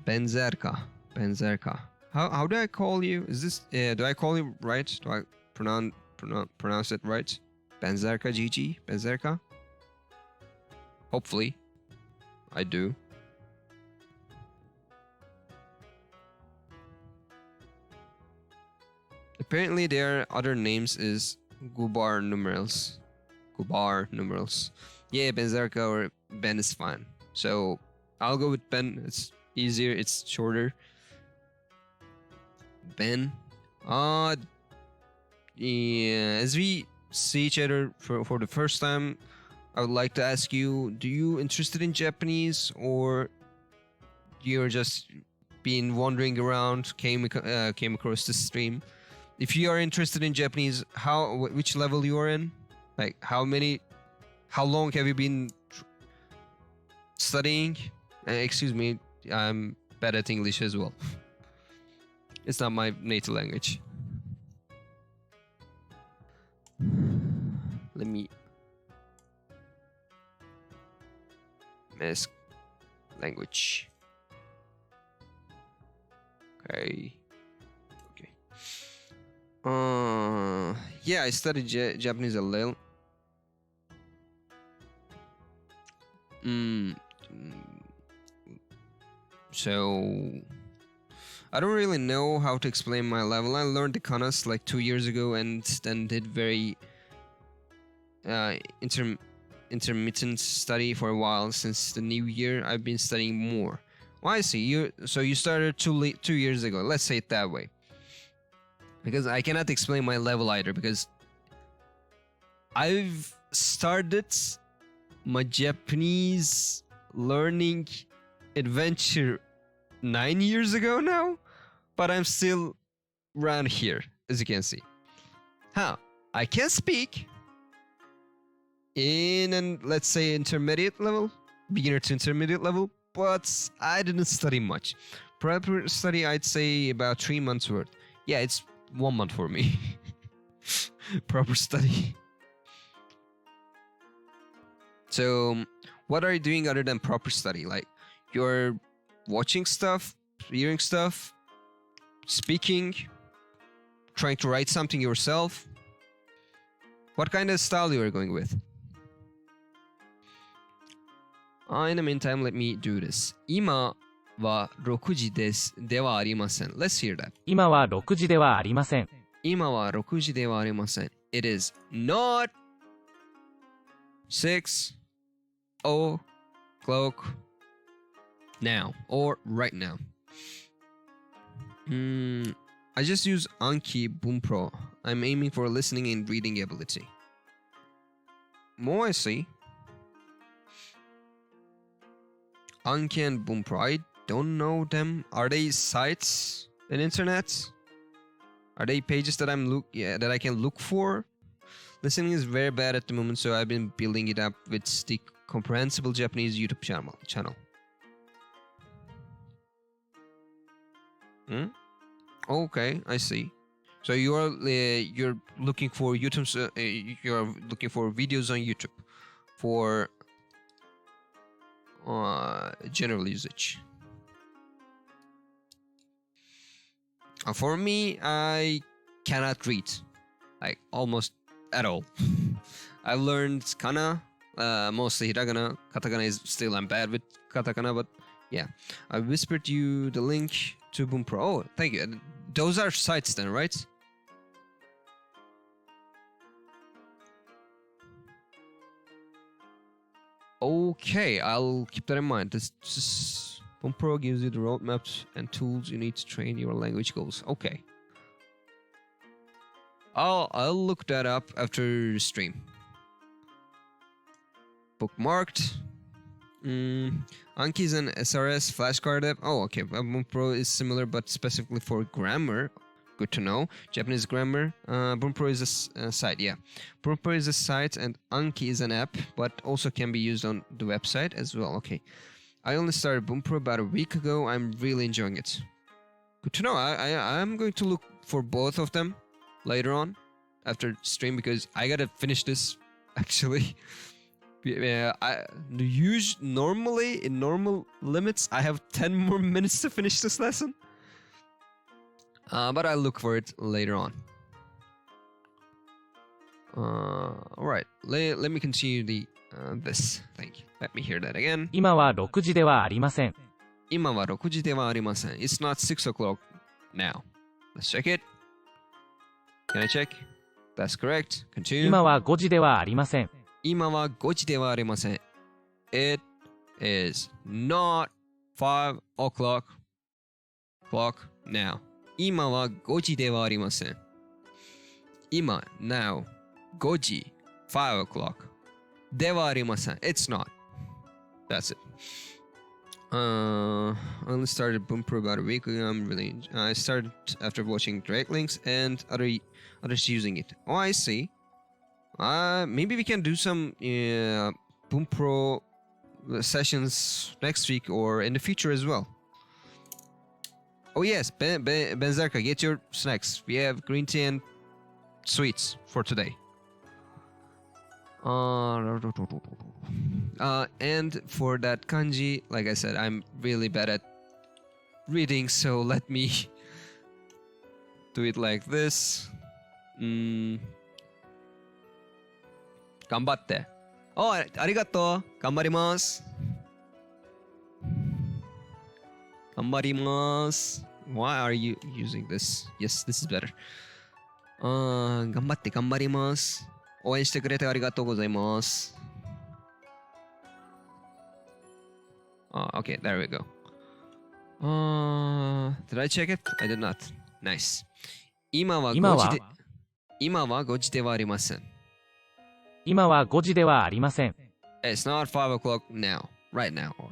Benzerka. How do I call you? Is this do I call you right? Do I pronounce it right? Benzerka GG? Benzerka? Hopefully. I do. Apparently, their other names is Gubar numerals. Gubar numerals. Yeah, Benzarka or Ben is fine. So I'll go with Ben. It's easier. It's shorter. Ben. Yeah. As we see each other for the first time, I would like to ask you: do you interested in Japanese, or you're just been wandering around, came across this stream? If you are interested in Japanese, which level you are in? Like how long have you been studying? Excuse me, I'm bad at English as well. It's not my native language. Let me mask language. Okay. Yeah, I studied Japanese a little. So I don't really know how to explain my level. I learned the kanas like 2 years ago and then did very intermittent study for a while. Since the new year, I've been studying more. Well, I see. So you started 2 years ago. Let's say it that way. Because I cannot explain my level either, because I've started my Japanese learning adventure 9 years ago now, but I'm still around here, as you can see. I can speak in let's say intermediate level, beginner to intermediate level, but I didn't study much. Proper study, I'd say about 3 months worth. Yeah, it's 1 month for me. Proper study. So, what are you doing other than proper study? Like, you're watching stuff, hearing stuff, speaking, trying to write something yourself? What kind of style you are going with? In the meantime, let me do this. 今は6時です。ではありません。Let's hear that. 今は6時ではありません。今は6時ではありません。It is not 6 o'clock now or right now. I just use Anki Bunpro. I'm aiming for listening and reading ability. More I see. Anki and Bunpro. I don't know them. Are they sites in internet? Are they pages that that I can look for? Listening is very bad at the moment, so I've been building it up with the comprehensible Japanese YouTube channel. Okay, I see. So you're looking for YouTube. You're looking for videos on YouTube for general usage. For me, I cannot read, like almost at all. I've learned kana, mostly hiragana. Katakana is still, I'm bad with katakana, but yeah. I whispered you the link to Bunpro. Oh, thank you. Those are sites then, right? Okay, I'll keep that in mind. This Bunpro gives you the roadmaps and tools you need to train your language goals. Okay. I'll look that up after stream. Bookmarked. Anki is an SRS flashcard app. Oh, okay. Bunpro is similar, but specifically for grammar. Good to know. Japanese grammar. Bunpro is a site. Yeah, Bunpro is a site, and Anki is an app, but also can be used on the website as well. Okay. I only started Bunpro about a week ago. I'm really enjoying it. Good to know. I'm going to look for both of them later on after stream, because I gotta finish this actually. Yeah, normally in normal limits I have 10 more minutes to finish this lesson, but I'll look for it later on. Alright, let me continue this. Thank you. Let me hear that again. 今は6時ではありません。今は6時ではありません。It's not 6 o'clock now. Let's check it. Can I check? That's correct. Continue. 今は5時ではありません。今は5時ではありません。It is not 5 o'clock now. 今は5時ではありません。今、now, 5時、5 o'clock. ではありません。It's not. That's it. I only started Bunpro about a week ago. I started after watching direct links and others using it. Oh, I see. Maybe we can do some Bunpro sessions next week or in the future as well. Oh yes, Benzerka, get your snacks. We have green tea and sweets for today. And for that kanji, like I said, I'm really bad at reading, so let me do it like this. 頑張って。Oh, ありがとう。頑張ります。頑張ります。Why are you using this? Yes, this is better. 頑張って頑張ります。応援してくれてありがとうございます。Okay, there we go. Did I check it? I did not. Nice. 今は5時ではありません。今は5時ではありません。It's not 5 o'clock now. Right now. Or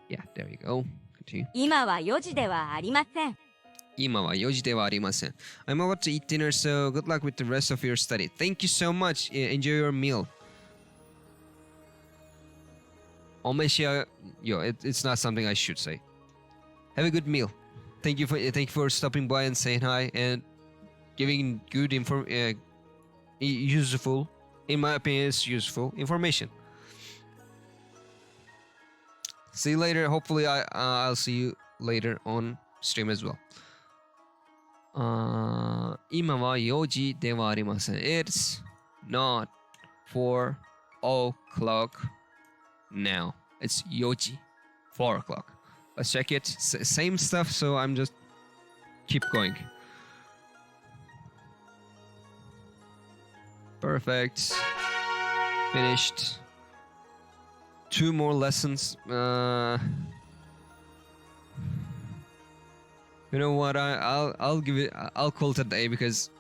yeah, there you go. Continue. 今は4時ではありません。今は4時ではありません。I'm about to eat dinner, so good luck with the rest of your study. Thank you so much. Enjoy your meal. お召し上がり、it's not something I should say. Have a good meal. Thank you for stopping by and saying hi and giving good useful, in my opinion, it's useful information. See you later. Hopefully, I'll see you later on stream as well. 今は4時ではありません。It's not 4 o'clock now. It's 4時, 4 o'clock. Let's check it. Same stuff, so I'm just keep going. Perfect. Finished. 2 more lessons. You know what? I'll give it. I'll call it a day because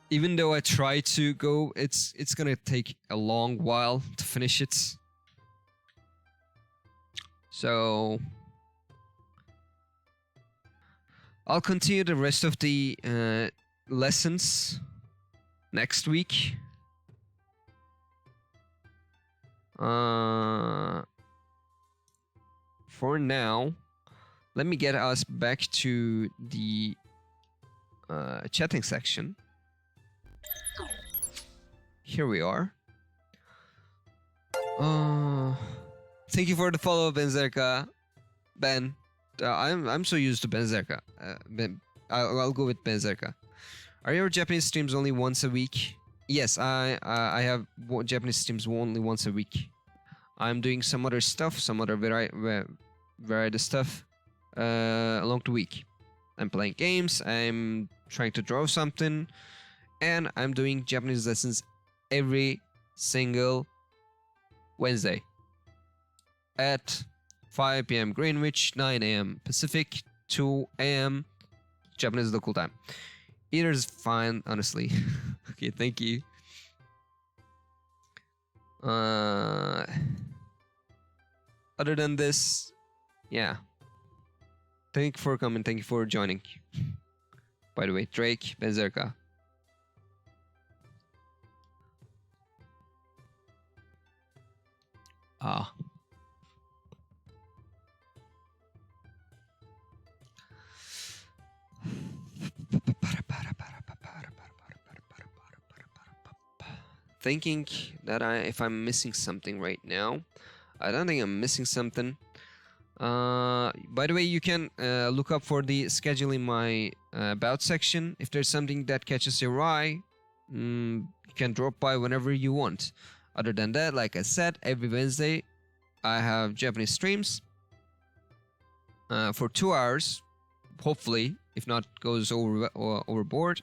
even though I try to go, it's gonna take a long while to finish it. So I'll continue the rest of the lessons next week. For now, let me get us back to the chatting section. Here we are. Thank you for the follow, Benzerka. Ben, I'm so used to Benzerka. I'll go with Benzerka. Are your Japanese streams only once a week? Yes, I have Japanese streams only once a week. I'm doing some other stuff, some other variety stuff along the week. I'm playing games, I'm trying to draw something, and I'm doing Japanese lessons every single Wednesday at 5 p.m. Greenwich, 9 a.m. Pacific, 2 a.m. Japanese local time. Either is fine, honestly. Okay, thank you. Other than this, yeah. Thank you for coming. Thank you for joining. By the way, Drake, Benzerka. Thinking that if I'm missing something right now. I don't think I'm missing something. By the way, you can look up for the schedule in my about section. If there's something that catches your eye, you can drop by whenever you want. Other than that, like I said, every Wednesday I have Japanese streams for 2 hours, hopefully, if not goes overboard.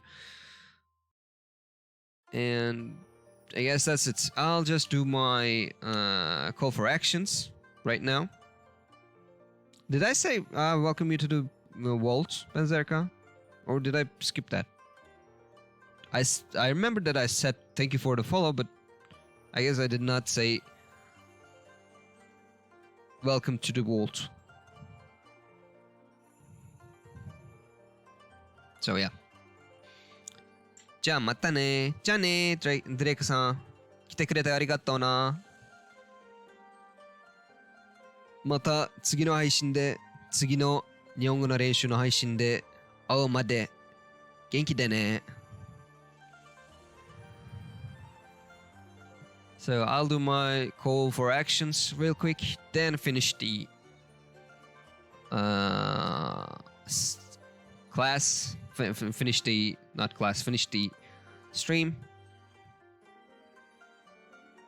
And I guess that's it. I'll just do my call for actions right now. Did I say welcome you to the Vault, Benzerka? Or did I skip that? I remember that I said thank you for the follow, but I guess I did not say welcome to the Vault. So yeah. じゃあまたね。じゃあね、ドレイクさん。来てくれてありがとうな。また次の配信で、次の日本語の練習の配信で会うまで元気でね。So I'll do my call for actions real quick, then finish the class. Finish the finish the stream.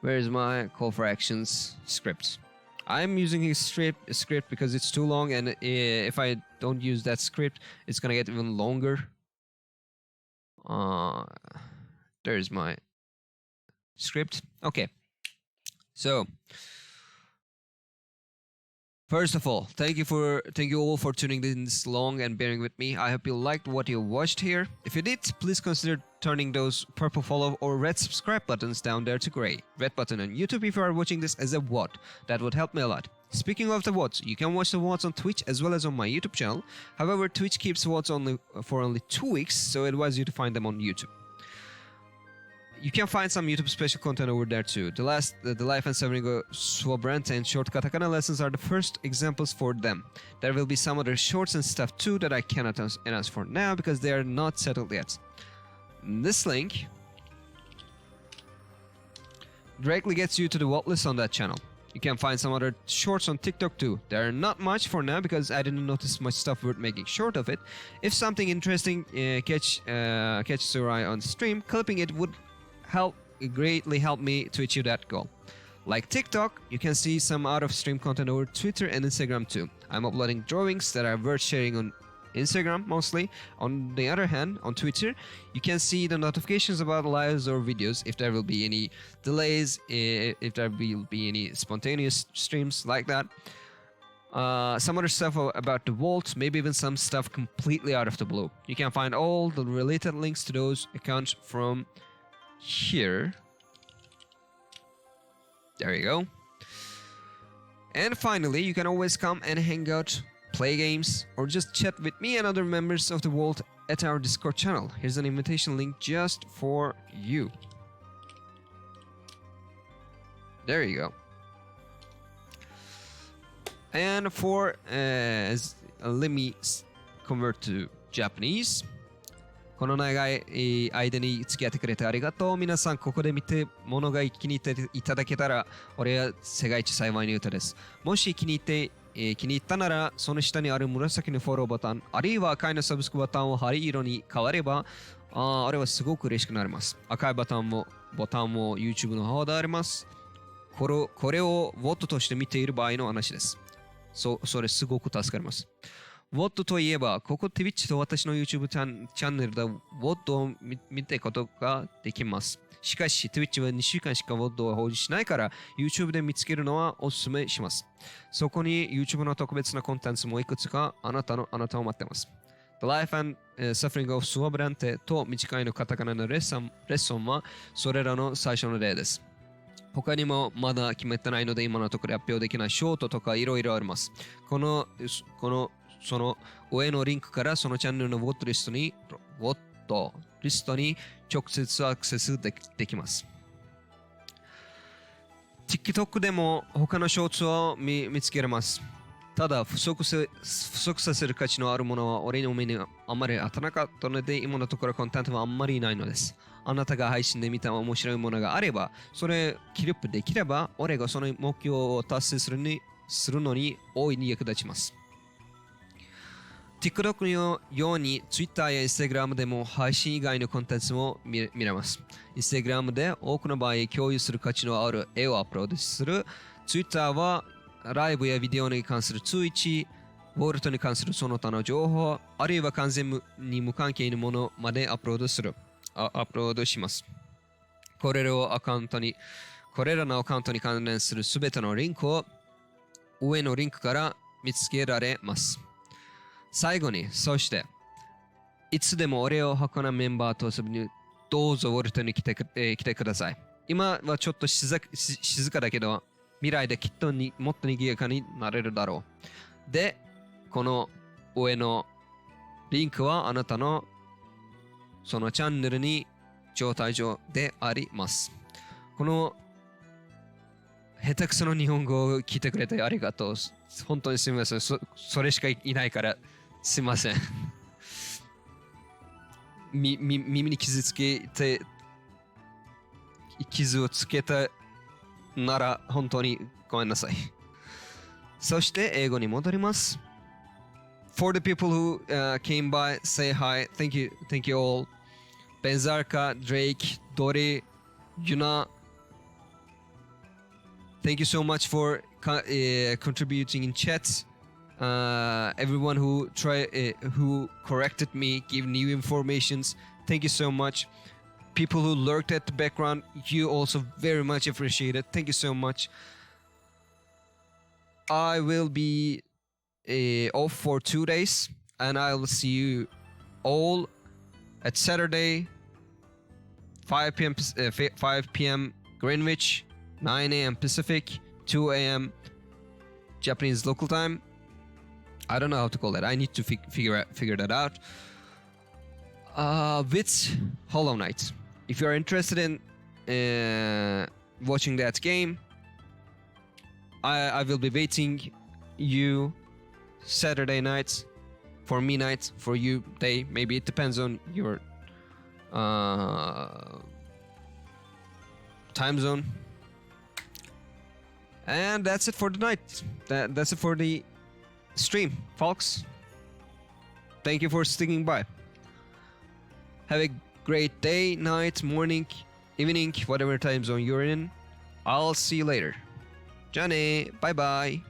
Where is my call for actions script? I'm using a script because it's too long, and if I don't use that script, it's gonna get even longer. There's my script. Okay. So first of all, thank you all for tuning in this long and bearing with me. I hope you liked what you watched here. If you did, please consider turning those purple follow or red subscribe buttons down there to gray. Red button on YouTube if you are watching this as a VOD. That would help me a lot. Speaking of the VODs, you can watch the VODs on Twitch as well as on my YouTube channel. However, Twitch keeps VODs for only 2 weeks, so I advise you to find them on YouTube. You can find some YouTube special content over there too. The life and suffering of Swabrant and short katakana lessons are the first examples for them. There will be some other shorts and stuff too that I cannot announce for now because they are not settled yet. This link directly gets you to the Vault list on that channel. You can find some other shorts on TikTok too. There are not much for now because I didn't notice much stuff worth making short of it. If something interesting catches your eye on stream, clipping it would greatly help me to achieve that goal. Like TikTok, you can see some out of stream content over Twitter and Instagram too. I'm uploading drawings that are worth sharing on Instagram mostly. On the other hand, on Twitter, you can see the notifications about lives or videos, if there will be any delays, if there will be any spontaneous streams like that. Some other stuff about the Vault, maybe even some stuff completely out of the blue. You can find all the related links to those accounts from here. There you go. And finally, you can always come and hang out, play games, or just chat with me and other members of the Vault at our Discord channel. Here's an invitation link just for you. There you go. And for let me convert to Japanese. この長い間に付き合ってくれてありがとう。皆さん、ここで見て物が気に入っていただけたら、俺は世界一幸いの歌です。もし気に入ったなら、その下にある紫のフォローボタン、あるいは赤いのサブスクボタンを灰色に変われば、あれはすごく嬉しくなります。赤いボタンも YouTube の方であります。これを VOD として見ている場合の話です。それすごく助かります。VOD といえば、ここ Twitch と私の YouTube チャンネルで VOD を見てことができます。しかし、Twitch は2週間しか VOD を表示しないから、YouTube で見つけるのはおすすめします。そこに YouTube の特別なコンテンツもいくつかあなたを待っています。The Life and Suffering of Suabrante と短いのカタカナのレッスンは、それらの最初の例です。他にもまだ決めてないので、今のところ発表できないショートとかいろいろあります。その上のリンクからそのチャンネルのボットリストに直接アクセスできます。TikTok でも他のショーツを見つけられます。ただ不足させる価値のあるものは俺の目にあまり当たらなかったので、今のところコンテンツはあんまりないのです。あなたが配信で見た面白いものがあれば、それキリップできれば、俺がその目標を達成するのに大いに役立ちます。TikTok のように Twitter や Instagram でも配信以外のコンテンツも見れます。Instagram で多くの場合共有する価値のある絵をアップロードする。Twitter はライブやビデオに関する通知、Vaultに関するその他の情報、あるいは完全に無関係なものまでアップロードします。これらのアカウントに関連するすべてのリンクを上のリンクから見つけられます。最後に、そして、いつでも俺を箱なメンバーと遊びにどうぞウォルトに来てください。今はちょっと静かだけど、未来できっともっと賑やかになれるだろう。で、この上のリンクはあなたのそのチャンネルに招待状であります。この下手くその日本語を聞いてくれてありがとう。本当にすみません。それしかいないからすみません。耳に傷をつけたなら本当にごめんなさい。そして英語に戻ります。For the people who came by, say hi. Thank you all. Benzarka, Drake, Dori, Yuna. Thank you so much for contributing in chat. Everyone who corrected me, gave new informations. Thank you so much. People who lurked at the background, you also very much appreciate it. Thank you so much. I will be off for 2 days, and I will see you all at Saturday, 5 p.m. Greenwich, 9 a.m. Pacific, 2 a.m. Japanese local time. I don't know how to call that. I need to figure that out. With Hollow Knight. If you're interested in watching that game, I will be waiting you Saturday night, for me night, for you day. Maybe it depends on your time zone. And that's it for the night. That's it for the stream, folks. Thank you for sticking by. Have a great day, night, morning, evening, whatever time zone you're in. I'll see you later. じゃあね、バイバイ。